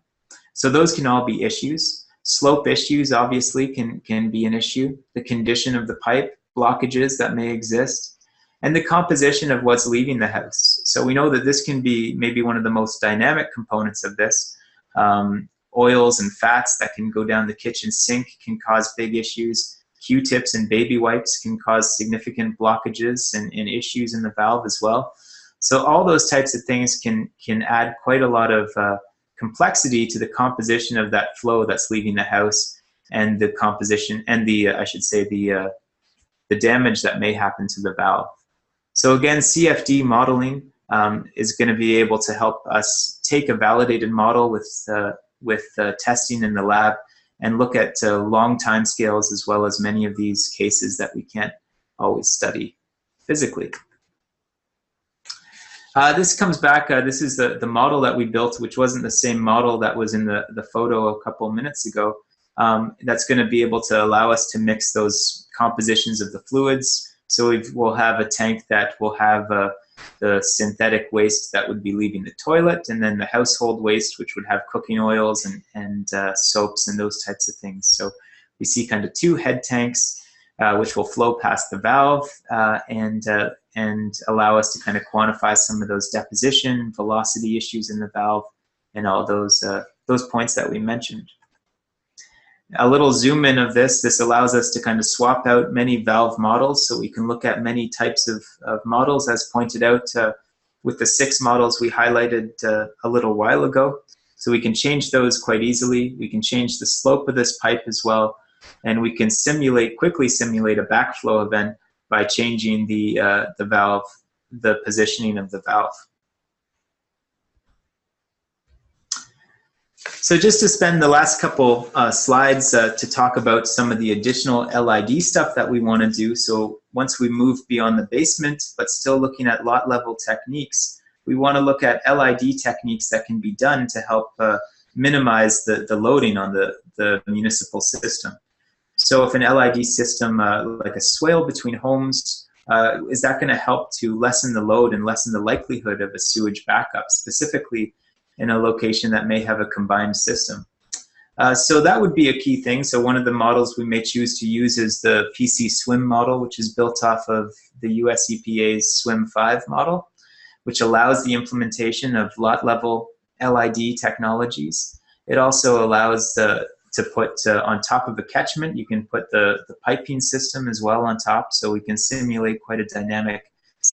So those can all be issues. Slope issues obviously can be an issue. The condition of the pipe, blockages that may exist, and the composition of what's leaving the house. So we know that this can be maybe one of the most dynamic components of this. Oils and fats that can go down the kitchen sink can cause big issues. Q-tips and baby wipes can cause significant blockages and issues in the valve as well. So all those types of things can add quite a lot of complexity to the composition of that flow that's leaving the house, and the composition and I should say the damage that may happen to the valve. So again, CFD modeling is going to be able to help us take a validated model with testing in the lab and look at long time scales, as well as many of these cases that we can't always study physically. This comes back, this is the model that we built, which wasn't the same model that was in the photo a couple of minutes ago. That's going to be able to allow us to mix those compositions of the fluids. So we'll have a tank that will have the synthetic waste that would be leaving the toilet, and then the household waste, which would have cooking oils and soaps and those types of things. So we see kind of 2 head tanks, which will flow past the valve and allow us to kind of quantify some of those deposition, velocity issues in the valve, and all those points that we mentioned. A little zoom in of this allows us to kind of swap out many valve models, so we can look at many types of models, as pointed out with the 6 models we highlighted a little while ago. So we can change those quite easily. We can change the slope of this pipe as well, and we can quickly simulate a backflow event by changing the valve, the positioning of the valve. So just to spend the last couple slides to talk about some of the additional LID stuff that we want to do. So once we move beyond the basement, but still looking at lot level techniques, we want to look at LID techniques that can be done to help minimize the loading on the municipal system. So if an LID system, like a swale between homes, is that going to help to lessen the load and lessen the likelihood of a sewage backup, specifically in a location that may have a combined system? So that would be a key thing. So one of the models we may choose to use is the PC SWIM model, which is built off of the US EPA's SWIM 5 model, which allows the implementation of lot level LID technologies. It also allows to put on top of a catchment, you can put the piping system as well on top, so we can simulate quite a dynamic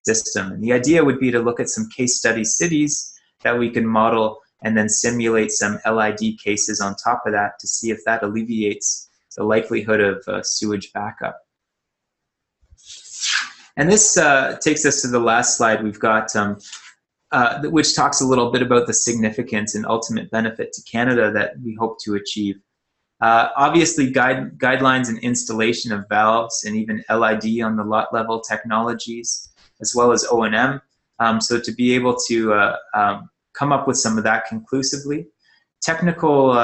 system. And the idea would be to look at some case study cities that we can model and then simulate some LID cases on top of that to see if that alleviates the likelihood of sewage backup. And this takes us to the last slide we've got, which talks a little bit about the significance and ultimate benefit to Canada that we hope to achieve. Obviously, guidelines and installation of valves and even LID on the lot level technologies, as well as O&M. So to be able to come up with some of that conclusively. Technical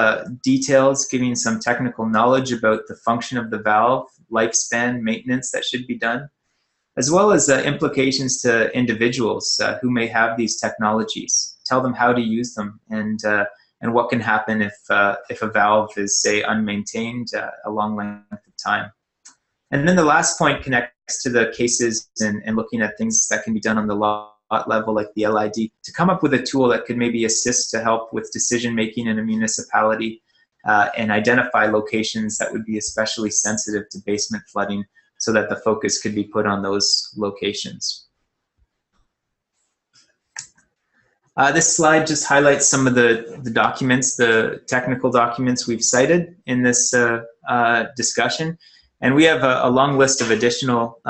details, giving some technical knowledge about the function of the valve, lifespan, maintenance that should be done, as well as implications to individuals who may have these technologies. Tell them how to use them and what can happen if a valve is, say, unmaintained a long length of time. And then the last point connects to the cases and looking at things that can be done on the lot level, like the LID, to come up with a tool that could maybe assist to help with decision-making in a municipality and identify locations that would be especially sensitive to basement flooding so that the focus could be put on those locations. This slide just highlights some of the documents, the technical documents we've cited in this discussion. And we have a long list of additional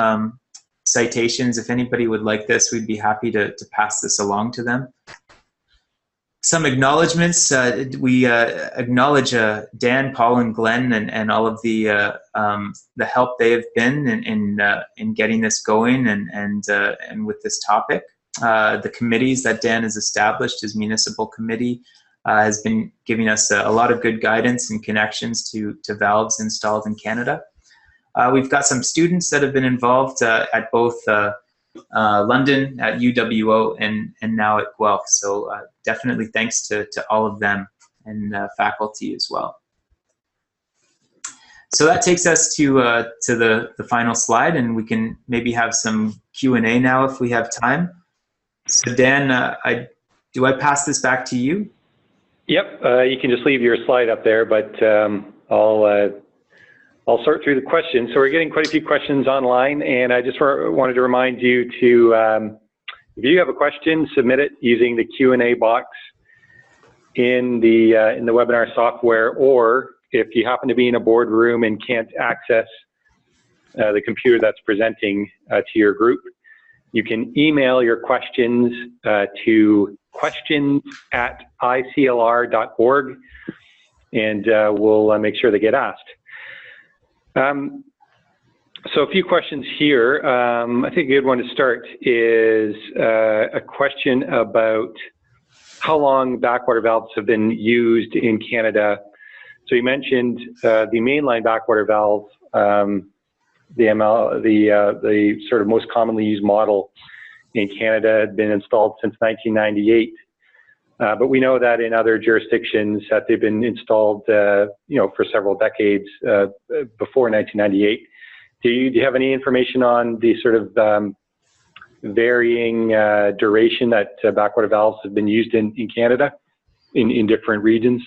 citations. If anybody would like this, we'd be happy to pass this along to them. Some acknowledgements. We acknowledge Dan, Paul, and Glenn and all of the help they have been in getting this going and with this topic. The committees that Dan has established, his municipal committee, has been giving us a lot of good guidance and connections to valves installed in Canada. We've got some students that have been involved at both London, at UWO, and now at Guelph. So definitely thanks to all of them and faculty as well. So that takes us to the final slide, and we can maybe have some Q&A now if we have time. So Dan, do I pass this back to you? Yep, you can just leave your slide up there, but I'll sort through the questions. So we're getting quite a few questions online, and I just wanted to remind you to, if you have a question, submit it using the Q&A box in the webinar software, or if you happen to be in a boardroom and can't access the computer that's presenting to your group, you can email your questions to questions@iclr.org, and we'll make sure they get asked. So a few questions here. I think a good one to start is a question about how long backwater valves have been used in Canada. So you mentioned the mainline backwater valve, the sort of most commonly used model in Canada had been installed since 1998. But we know that in other jurisdictions that they've been installed, for several decades before 1998. Do you have any information on the sort of varying duration that backwater valves have been used in Canada in different regions?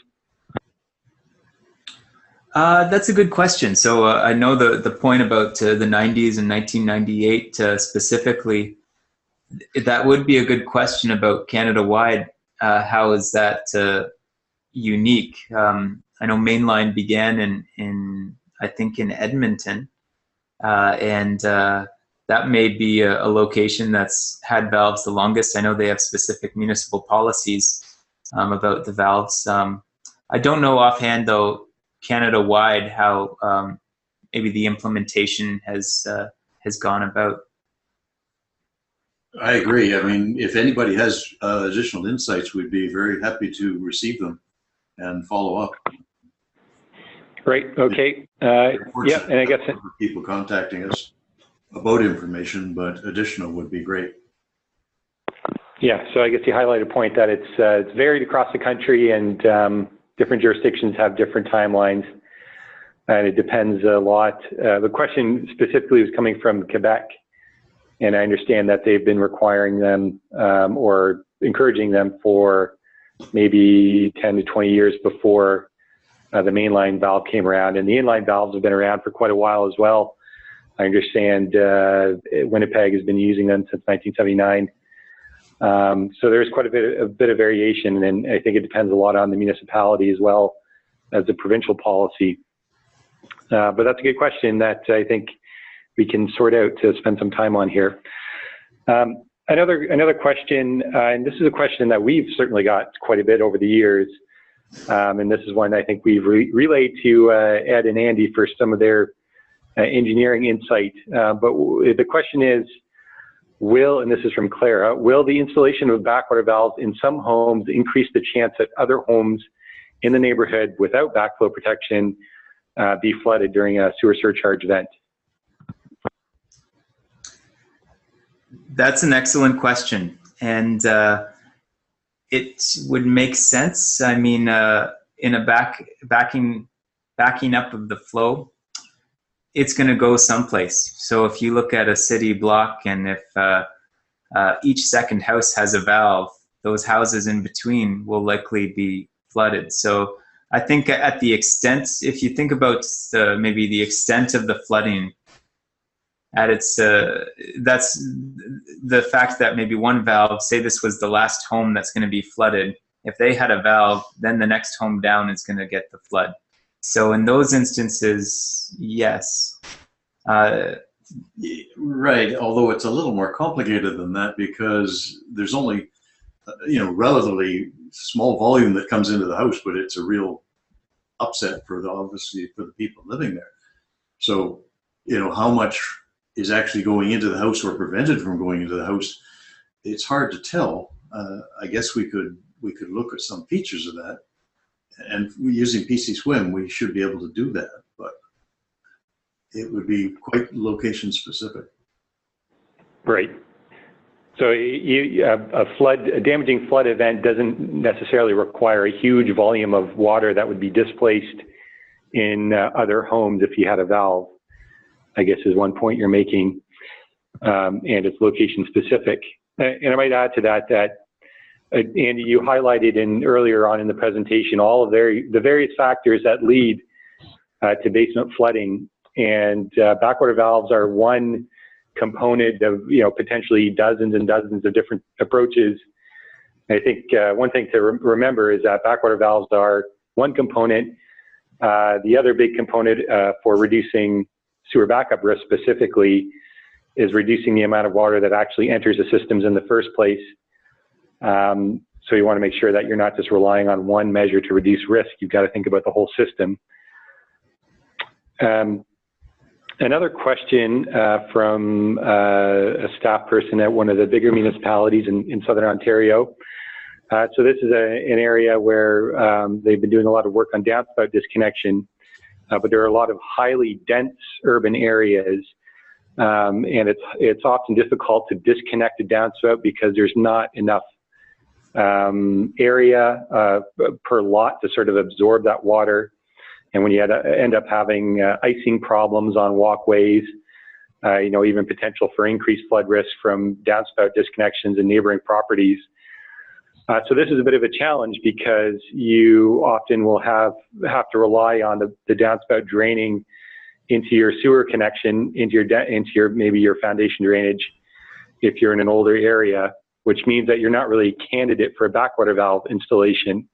That's a good question. So I know the point about the 90s and 1998 specifically. That would be a good question about Canada-wide. How is that unique? I know mainline began in I think in Edmonton, and that may be a location that's had valves the longest. I know they have specific municipal policies about the valves. I don't know offhand though, Canada-wide, how maybe the implementation has gone about. I agree. I mean, if anybody has additional insights, we'd be very happy to receive them and follow up. Great. Okay. Yeah, and I guess people contacting us about information, but additional would be great. Yeah. So I guess you highlight a point that it's varied across the country, and different jurisdictions have different timelines, and it depends a lot. The question specifically was coming from Quebec. And I understand that they've been requiring them or encouraging them for maybe 10 to 20 years before the mainline valve came around. And the inline valves have been around for quite a while as well. I understand Winnipeg has been using them since 1979. So there's quite a bit of variation, and I think it depends a lot on the municipality as well as the provincial policy. But that's a good question that I think we can sort out to spend some time on here. Another question, and this is a question that we've certainly got quite a bit over the years, and this is one I think we've relayed to Ed and Andy for some of their engineering insight. But the question is, and this is from Clara, will the installation of backwater valves in some homes increase the chance that other homes in the neighborhood without backflow protection be flooded during a sewer surcharge event? That's an excellent question, and it would make sense. I mean, in a backing up of the flow, it's going to go someplace. So if you look at a city block, and if each second house has a valve, those houses in between will likely be flooded. So I think at the extent, if you think about maybe the extent of the flooding, at its that's the fact that maybe one valve, say this was the last home that's going to be flooded, if they had a valve, then the next home down is going to get the flood. So in those instances, yes. Right, although it's a little more complicated than that, because there's only relatively small volume that comes into the house, but it's a real upset obviously for the people living there. So how much is actually going into the house or prevented from going into the house, it's hard to tell. I guess we could look at some features of that, and using PC Swim, we should be able to do that, but it would be quite location specific. Right. So a damaging flood event doesn't necessarily require a huge volume of water that would be displaced in other homes if you had a valve, I guess is one point you're making, and it's location specific. And I might add to that Andy, you highlighted earlier on in the presentation all of the various factors that lead to basement flooding, and backwater valves are one component of potentially dozens and dozens of different approaches. I think one thing to remember is that backwater valves are one component. The other big component for reducing sewer backup risk specifically is reducing the amount of water that actually enters the systems in the first place. So you want to make sure that you're not just relying on one measure to reduce risk. You've got to think about the whole system. Another question from a staff person at one of the bigger municipalities in Southern Ontario. So this is an area where they've been doing a lot of work on downspout disconnection, but there are a lot of highly dense urban areas, and it's often difficult to disconnect a downspout because there's not enough area per lot to sort of absorb that water. And when you end up having icing problems on walkways, even potential for increased flood risk from downspout disconnections in neighboring properties. So this is a bit of a challenge because you often will have to rely on the downspout draining into your sewer connection, into your maybe your foundation drainage if you're in an older area, which means that you're not really a candidate for a backwater valve installation.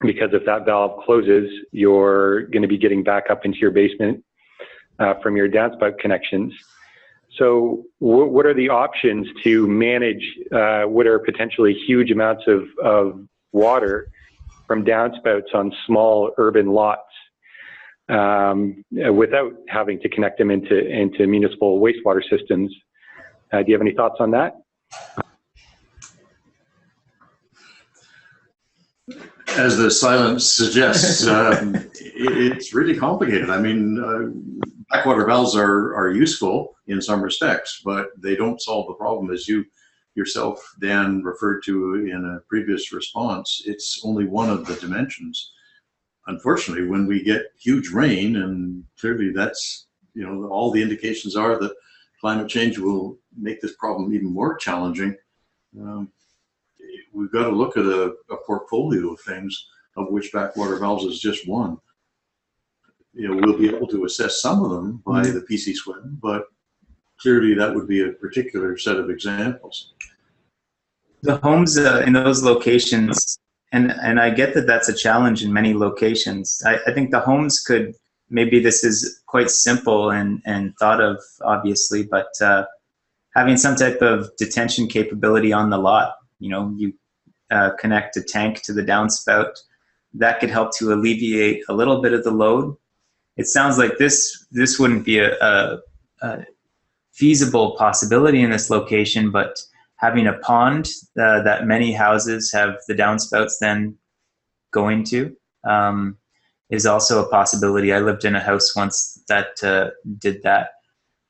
Because if that valve closes, you're going to be getting back up into your basement from your downspout connections. So what are the options to manage what are potentially huge amounts of water from downspouts on small urban lots without having to connect them into municipal wastewater systems? Do you have any thoughts on that? As the silence suggests, it's really complicated. I mean, backwater valves are useful in some respects, but they don't solve the problem, as you yourself, Dan, referred to in a previous response. It's only one of the dimensions. Unfortunately, when we get huge rain, and clearly that's, all the indications are that climate change will make this problem even more challenging. we've got to look at a portfolio of things, of which backwater valves is just one. We'll be able to assess some of them by the PC swim, but clearly that would be a particular set of examples. The homes in those locations, and I get that that's a challenge in many locations. I think the homes could, maybe this is quite simple and thought of, obviously, but having some type of detention capability on the lot. You connect a tank to the downspout. That could help to alleviate a little bit of the load. It sounds like this wouldn't be a feasible possibility in this location, but having a pond that many houses have the downspouts then going to is also a possibility. I lived in a house once that did that.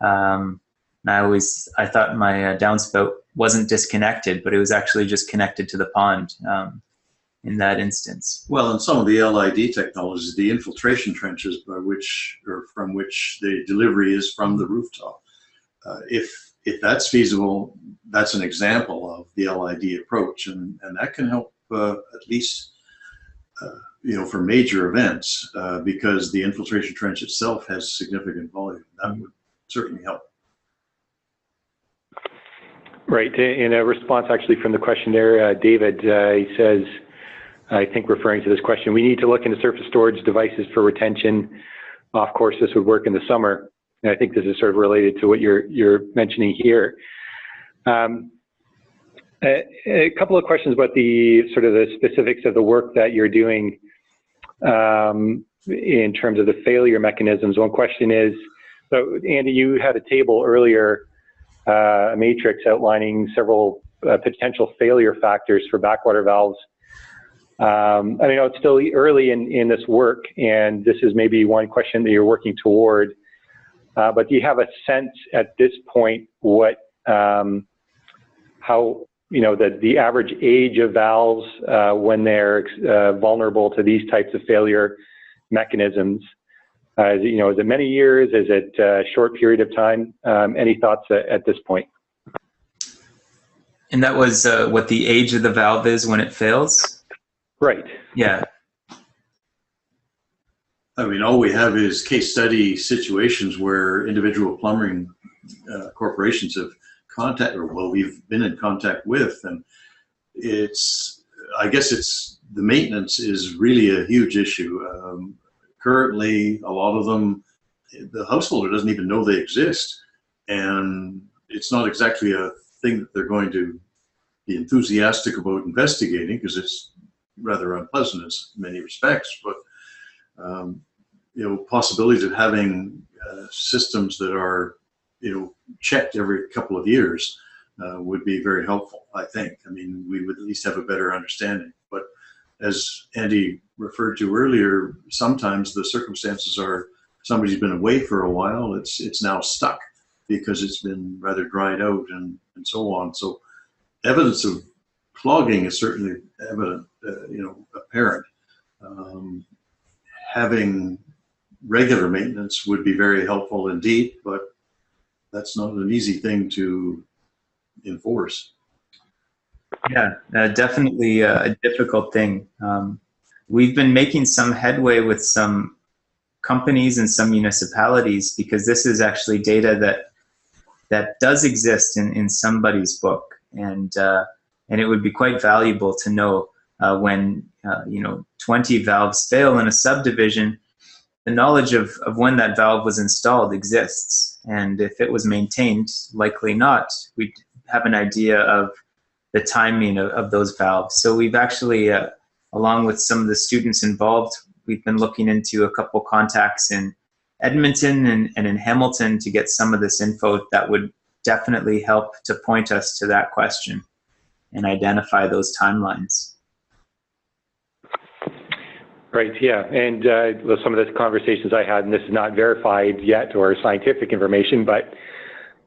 And I thought my downspout wasn't disconnected, but it was actually just connected to the pond in that instance. Well, in some of the LID technologies, the infiltration trenches from which the delivery is from the rooftop, if that's feasible, that's an example of the LID approach, and that can help at least for major events, because the infiltration trench itself has significant volume. That would certainly help. Right. In a response actually from the question there, David, he says, I think referring to this question, we need to look into surface storage devices for retention. Of course, this would work in the summer. And I think this is sort of related to what you're mentioning here. A couple of questions about the sort of the specifics of the work that you're doing in terms of the failure mechanisms. One question is, so Andy, you had a table earlier, a matrix outlining several potential failure factors for backwater valves. I know it's still early in this work, and this is maybe one question that you're working toward, but do you have a sense at this point what, how, the average age of valves when they're vulnerable to these types of failure mechanisms? Is it many years? Is it a short period of time? Any thoughts at this point? And that was what the age of the valve is when it fails? Right. Yeah. I mean, all we have is case study situations where individual plumbing corporations have we've been in contact with, and I guess the maintenance is really a huge issue. Currently, a lot of them, the householder doesn't even know they exist, and it's not exactly a thing that they're going to be enthusiastic about investigating, because it's rather unpleasant in many respects. But possibilities of having systems that are checked every couple of years would be very helpful, I think. I mean, we would at least have a better understanding. But as Andy referred to earlier, sometimes the circumstances are somebody's been away for a while, it's now stuck because it's been rather dried out and so on. So evidence of clogging is certainly evident, apparent. Having regular maintenance would be very helpful indeed, but that's not an easy thing to enforce. Yeah, definitely a difficult thing. We've been making some headway with some companies and some municipalities, because this is actually data that does exist in somebody's book, and it would be quite valuable to know when 20 valves fail in a subdivision. The knowledge of when that valve was installed exists, and if it was maintained, likely not, we'd have an idea of the timing of those valves. So we've actually, along with some of the students involved, we've been looking into a couple contacts in Edmonton and in Hamilton to get some of this info that would definitely help to point us to that question and identify those timelines. Right, yeah, and some of the conversations I had, and this is not verified yet or scientific information, but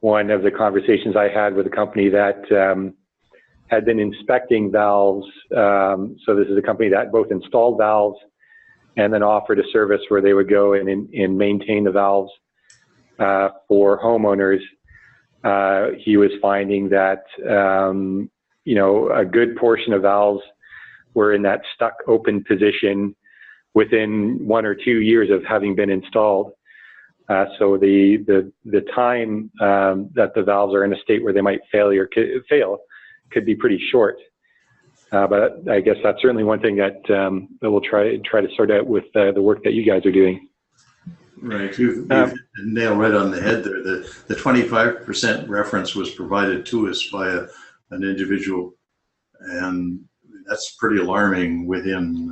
one of the conversations I had with a company that had been inspecting valves. So this is a company that both installed valves and then offered a service where they would go and maintain the valves for homeowners. He was finding that, a good portion of valves were in that stuck open position within 1 or 2 years of having been installed. So the time that the valves are in a state where they might fail could be pretty short. But I guess that's certainly one thing that we'll try to sort out with the work that you guys are doing. Right, you've nailed right on the head there. The 25% reference was provided to us by an individual, and that's pretty alarming within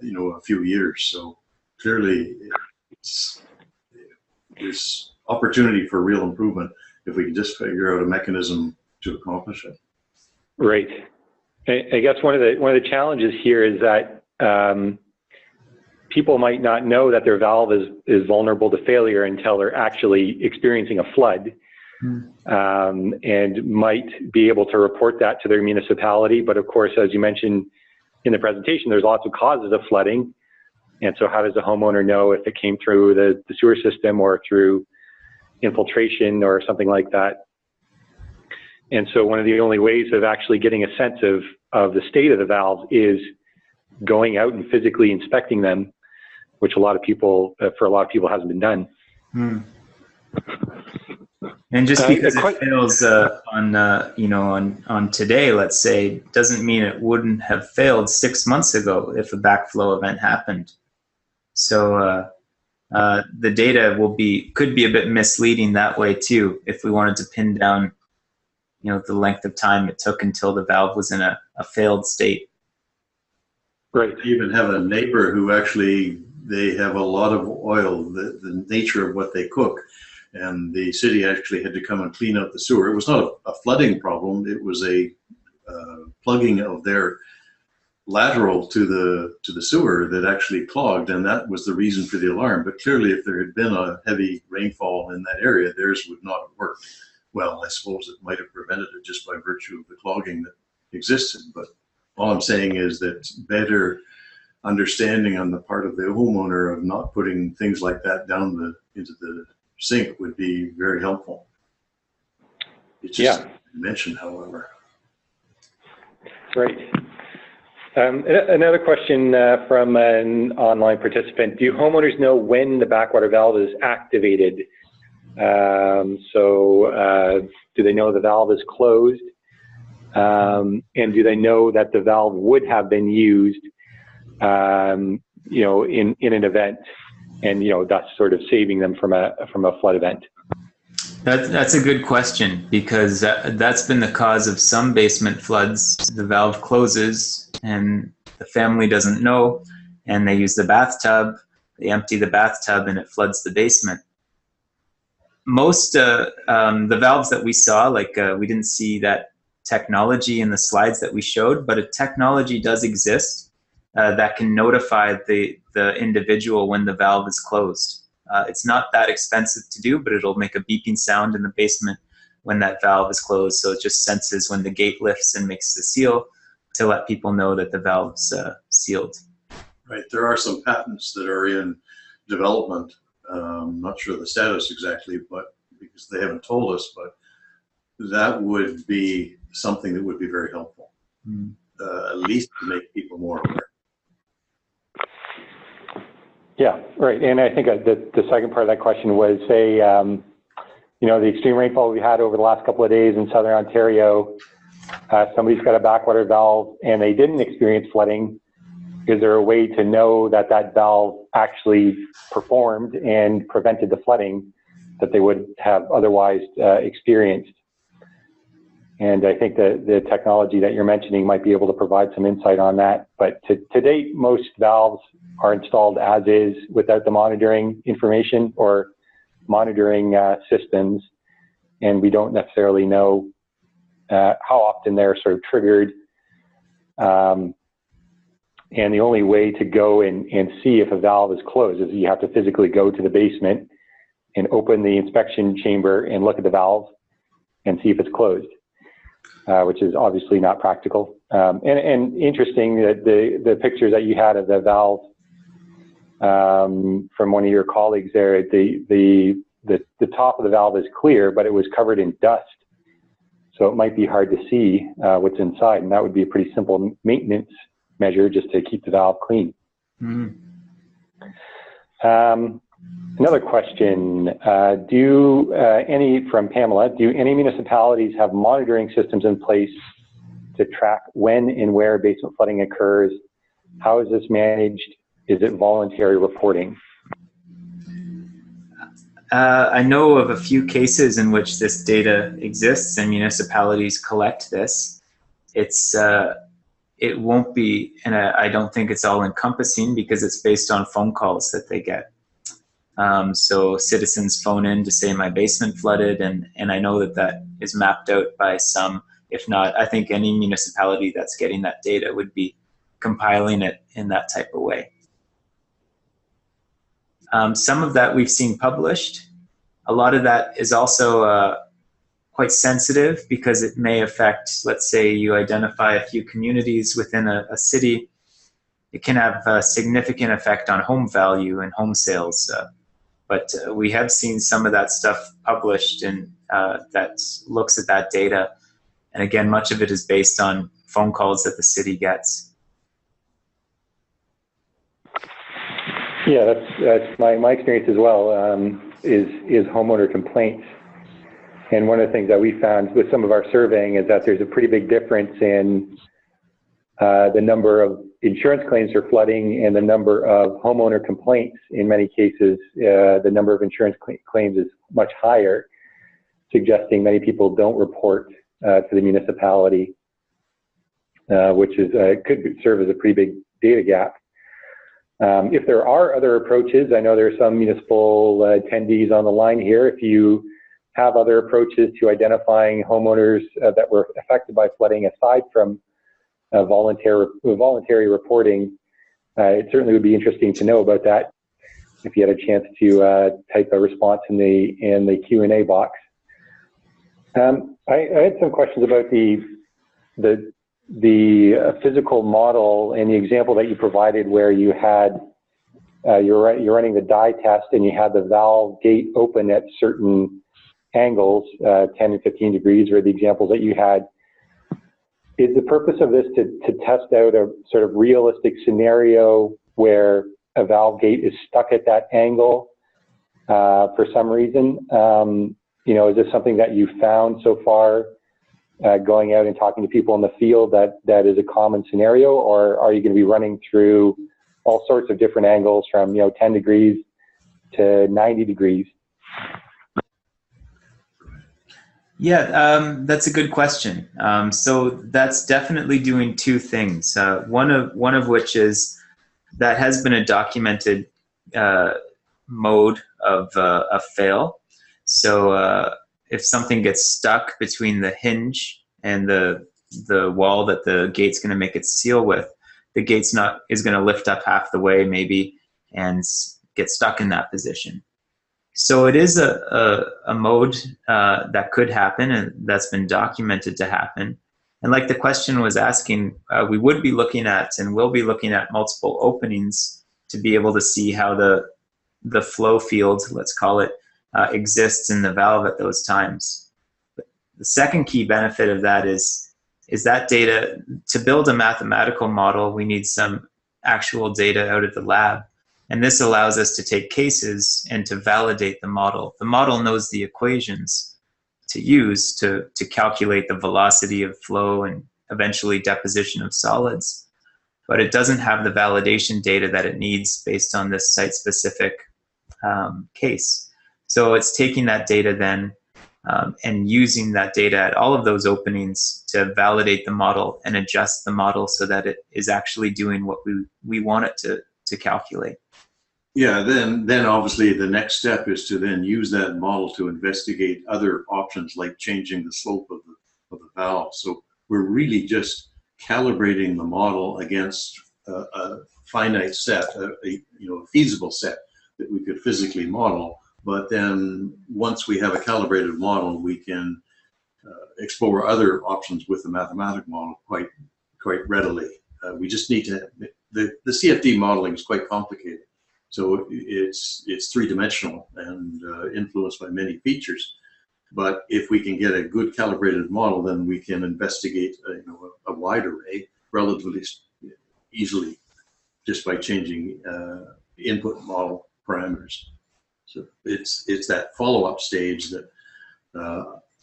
a few years. So clearly, there's opportunity for real improvement if we can just figure out a mechanism to accomplish it. Right. I guess one of the challenges here is that people might not know that their valve is vulnerable to failure until they're actually experiencing a flood, and might be able to report that to their municipality. But of course, as you mentioned in the presentation, there's lots of causes of flooding. And so how does the homeowner know if it came through the sewer system or through infiltration or something like that? And so one of the only ways of actually getting a sense of the state of the valves is going out and physically inspecting them, which for a lot of people hasn't been done. And just because it fails on today, let's say, doesn't mean it wouldn't have failed 6 months ago if a backflow event happened. So the data could be a bit misleading that way too, if we wanted to pin down the length of time it took until the valve was in a failed state. Right. You even have a neighbor who actually, they have a lot of oil, the nature of what they cook, and the city actually had to come and clean out the sewer. It was not a flooding problem. It was a plugging of their lateral to the sewer that actually clogged, and that was the reason for the alarm. But clearly, if there had been a heavy rainfall in that area, theirs would not have worked. Well, I suppose it might have prevented it just by virtue of the clogging that existed. But all I'm saying is that better understanding on the part of the homeowner of not putting things like that down into the sink would be very helpful. It's just mentioned, however. Right. Another question from an online participant. Do homeowners know when the backwater valve is activated? Do they know the valve is closed? And do they know that the valve would have been used, in an event, and thus sort of saving them from a flood event? That's a good question, because that's been the cause of some basement floods. The valve closes and the family doesn't know, and they use the bathtub, they empty the bathtub, and it floods the basement. Most the valves that we saw, we didn't see that technology in the slides that we showed, but a technology does exist that can notify the individual when the valve is closed. It's not that expensive to do, but it'll make a beeping sound in the basement when that valve is closed. So it just senses when the gate lifts and makes the seal to let people know that the valve's sealed. Right. There are some patents that are in development. I'm not sure the status exactly, but because they haven't told us, but that would be something that would be very helpful, at least to make people more aware. Yeah, right. And I think the second part of that question was, say, the extreme rainfall we had over the last couple of days in southern Ontario, somebody's got a backwater valve and they didn't experience flooding. Is there a way to know that that valve actually performed and prevented the flooding that they would have otherwise experienced? And I think the technology that you're mentioning might be able to provide some insight on that. But to date, most valves are installed as is without the monitoring information or monitoring systems. And we don't necessarily know how often they're sort of triggered. And the only way to go and see if a valve is closed is you have to physically go to the basement and open the inspection chamber and look at the valve and see if it's closed, which is obviously not practical. And interesting that the pictures that you had of the valve from one of your colleagues there, the top of the valve is clear, but it was covered in dust. So it might be hard to see what's inside, and that would be a pretty simple maintenance measure just to keep the valve clean. Mm. Another question, from Pamela, do any municipalities have monitoring systems in place to track when and where basement flooding occurs? How is this managed? Is it voluntary reporting? I know of a few cases in which this data exists and municipalities collect this. It won't be, and I don't think it's all encompassing because it's based on phone calls that they get. So citizens phone in to say my basement flooded, and I know that is mapped out by some, if not, I think any municipality that's getting that data would be compiling it in that type of way. Some of that we've seen published. A lot of that is also quite sensitive because it may affect, let's say you identify a few communities within a city. It can have a significant effect on home value and home sales. But we have seen some of that stuff published and that looks at that data. And again, much of it is based on phone calls that the city gets. Yeah, that's my experience as well, is homeowner complaints. And one of the things that we found with some of our surveying is that there's a pretty big difference in the number of insurance claims for flooding and the number of homeowner complaints. In many cases, the number of insurance claims is much higher, suggesting many people don't report to the municipality, which is could serve as a pretty big data gap. If there are other approaches, I know there are some municipal attendees on the line here. If you have other approaches to identifying homeowners that were affected by flooding aside from voluntary reporting, it certainly would be interesting to know about that if you had a chance to type a response in the Q&A box. I had some questions about the physical model and the example that you provided where you had you're running the dye test and you had the valve gate open at certain angles, 10 and 15 degrees, or the examples that you had. Is the purpose of this to test out a sort of realistic scenario where a valve gate is stuck at that angle for some reason? Is this something that you found so far going out and talking to people in the field that is a common scenario, or are you going to be running through all sorts of different angles from 10 degrees to 90 degrees? Yeah, that's a good question. So that's definitely doing two things. One of which is that has been a documented mode of a fail. So if something gets stuck between the hinge and the wall that the gate's going to make its seal with, the gate's is going to lift up half the way maybe and get stuck in that position. So it is a mode that could happen and that's been documented to happen. And like the question was asking, we would be looking at and will be looking at multiple openings to be able to see how the flow field, let's call it, exists in the valve at those times. But the second key benefit of that is that data. To build a mathematical model, we need some actual data out of the lab. And this allows us to take cases and to validate the model. The model knows the equations to use to calculate the velocity of flow and eventually deposition of solids. But it doesn't have the validation data that it needs based on this site-specific case. So it's taking that data then and using that data at all of those openings to validate the model and adjust the model so that it is actually doing what we want it to calculate. Yeah, then obviously the next step is to then use that model to investigate other options like changing the slope of the valve. So we're really just calibrating the model against a finite set, a feasible set that we could physically model. But then once we have a calibrated model, we can explore other options with the mathematical model quite readily. We just need to, the CFD modeling is quite complicated. So it's three-dimensional and influenced by many features. But if we can get a good calibrated model, then we can investigate a wide array relatively easily just by changing input model parameters. So it's that follow-up stage that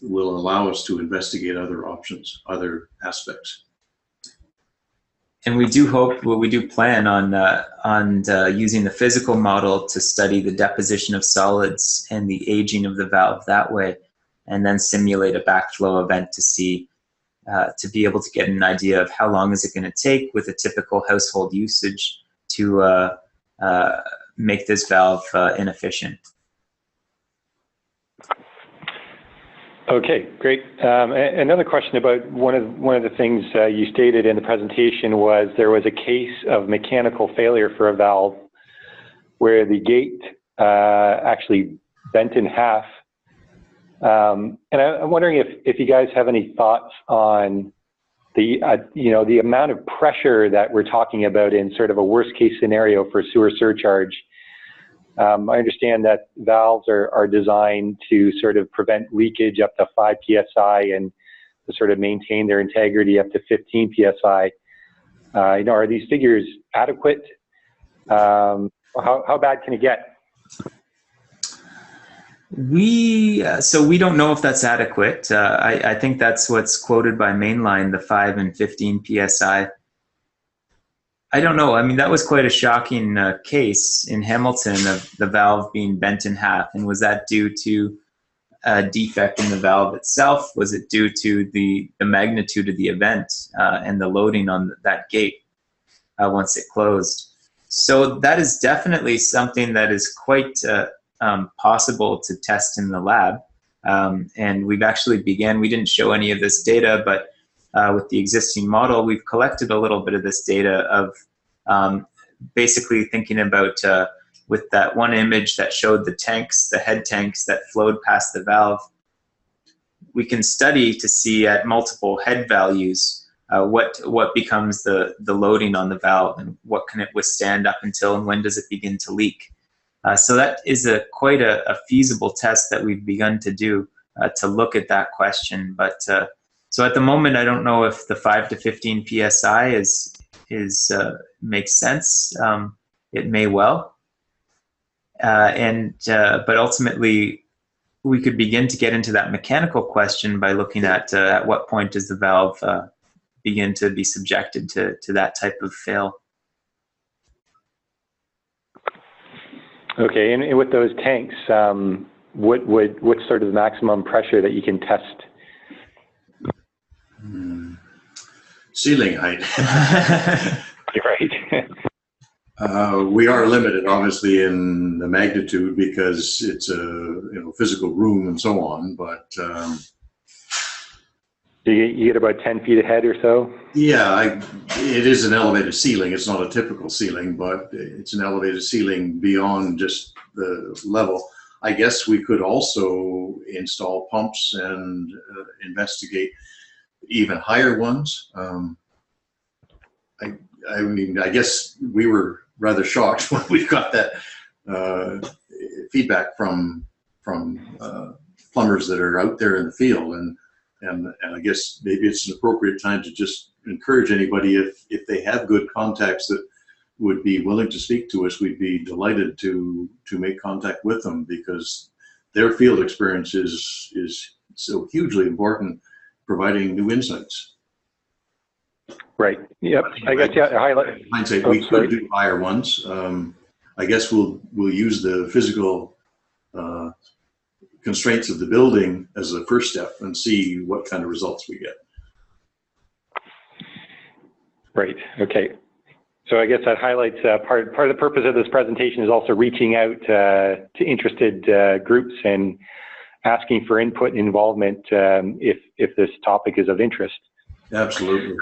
will allow us to investigate other options, other aspects. And we do hope, well, we do plan on using the physical model to study the deposition of solids and the aging of the valve that way, and then simulate a backflow event to see, to be able to get an idea of how long is it going to take with a typical household usage to make this valve inefficient. Okay, great. Another question about one of the things you stated in the presentation was there was a case of mechanical failure for a valve where the gate actually bent in half. And I'm wondering if you guys have any thoughts on the the amount of pressure that we're talking about in sort of a worst case scenario for sewer surcharge. I understand that valves are designed to sort of prevent leakage up to 5 psi and to sort of maintain their integrity up to 15 psi. Are these figures adequate? How bad can it get? So we don't know if that's adequate. I think that's what's quoted by Mainline, the 5 and 15 psi. I don't know. I mean, that was quite a shocking case in Hamilton of the valve being bent in half. And was that due to a defect in the valve itself? Was it due to the magnitude of the event and the loading on that gate once it closed? So that is definitely something that is quite possible to test in the lab. And we've actually began, we didn't show any of this data, but with the existing model, we've collected a little bit of this data of basically thinking about with that one image that showed the tanks, the head tanks that flowed past the valve. We can study to see at multiple head values what becomes the loading on the valve and what can it withstand up until and when does it begin to leak. So that is quite a feasible test that we've begun to do to look at that question. But so at the moment, I don't know if the 5 to 15 psi makes sense. It may well, but ultimately, we could begin to get into that mechanical question by looking at what point does the valve begin to be subjected to that type of fail. Okay, and with those tanks, what's sort of the maximum pressure that you can test? Ceiling height. Right. We are limited, obviously, in the magnitude because it's a physical room and so on. But you get about 10 feet ahead or so. Yeah, it is an elevated ceiling. It's not a typical ceiling, but it's an elevated ceiling beyond just the level. I guess we could also install pumps and investigate even higher ones. I mean, I guess we were rather shocked when we got that feedback from plumbers that are out there in the field, and I guess maybe it's an appropriate time to just encourage anybody if they have good contacts that would be willing to speak to us. We'd be delighted to make contact with them because their field experience is so hugely important, providing new insights. Right. Yep. I guess highlight. Hindsight, we could do higher ones. I guess we'll use the physical constraints of the building as a first step and see what kind of results we get. Right. Okay. So I guess that highlights part of the purpose of this presentation is also reaching out to interested groups and asking for input and involvement if this topic is of interest. Absolutely.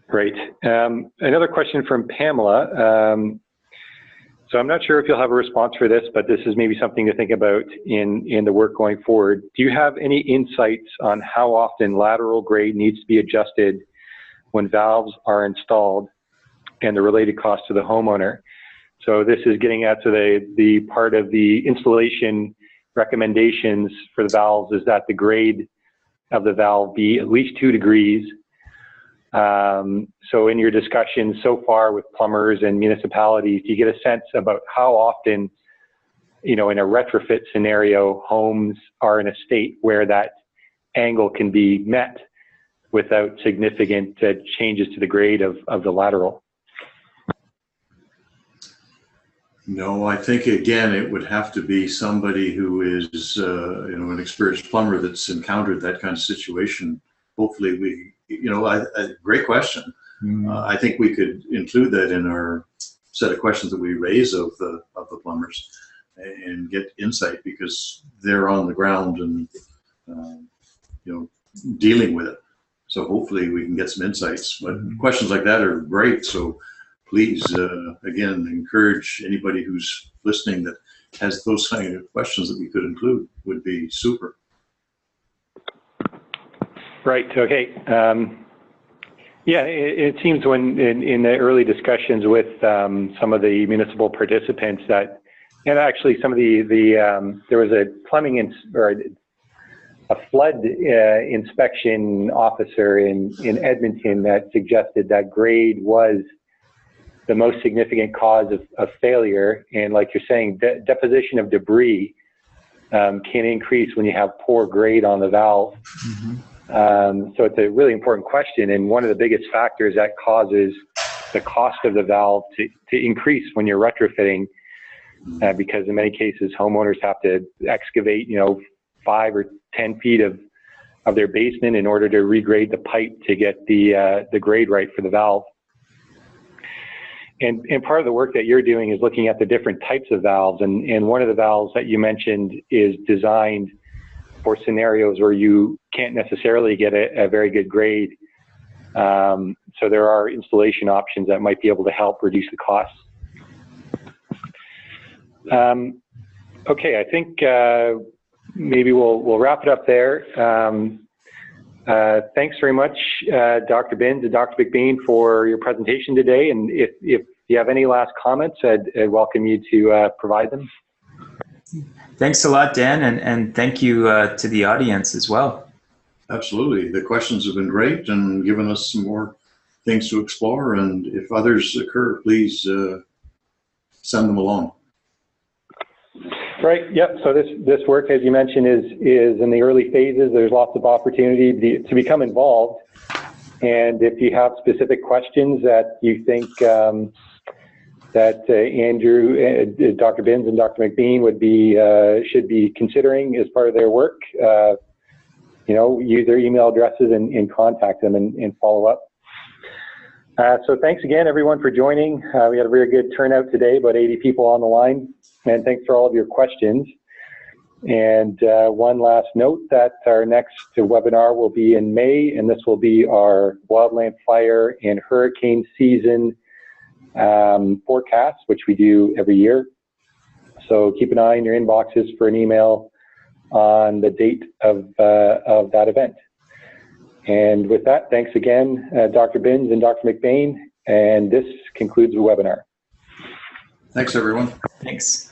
Great. Another question from Pamela. So I'm not sure if you'll have a response for this, but this is maybe something to think about in the work going forward. Do you have any insights on how often lateral grade needs to be adjusted when valves are installed and the related cost to the homeowner? So this is getting at to the part of the installation recommendations for the valves is that the grade of the valve be at least 2 degrees. So in your discussions so far with plumbers and municipalities, do you get a sense about how often, in a retrofit scenario, homes are in a state where that angle can be met without significant changes to the grade of the lateral? No, I think again it would have to be somebody who is an experienced plumber that's encountered that kind of situation. Hopefully we, great question. I think we could include that in our set of questions that we raise of the plumbers and get insight, because they're on the ground and dealing with it. So hopefully we can get some insights. But questions like that are great. So please, again, encourage anybody who's listening that has those kind of questions that we could include. Would be super. Right. Okay. Yeah, it seems when in the early discussions with some of the municipal participants that, and actually some of there was a plumbing or a flood inspection officer in Edmonton that suggested that grade was the most significant cause of failure. And like you're saying, deposition of debris can increase when you have poor grade on the valve. So it's a really important question, and one of the biggest factors that causes the cost of the valve to increase when you're retrofitting, because in many cases homeowners have to excavate 5 or 10 feet of their basement in order to regrade the pipe to get the grade right for the valve. And part of the work that you're doing is looking at the different types of valves, and one of the valves that you mentioned is designed for scenarios where you can't necessarily get a very good grade. So there are installation options that might be able to help reduce the costs. Okay, I think maybe we'll wrap it up there. Thanks very much, Dr. Binns and Dr. McBean, for your presentation today. And if you have any last comments, I'd welcome you to provide them. Thanks a lot, Dan, and thank you to the audience as well. Absolutely. The questions have been great and given us some more things to explore. And if others occur, please send them along. Right. Yep. So this work, as you mentioned, is in the early phases. There's lots of opportunity to become involved. And if you have specific questions that you think that Andrew, Dr. Binns, and Dr. McBean should be considering as part of their work, use their email addresses and contact them and follow up. So thanks again, everyone, for joining. We had a very good turnout today, about 80 people on the line. And thanks for all of your questions. And one last note that our next webinar will be in May, and this will be our wildland fire and hurricane season forecast, which we do every year. So keep an eye in your inboxes for an email on the date of that event. And with that, thanks again, Dr. Binns and Dr. McBean, and this concludes the webinar. Thanks, everyone. Thanks.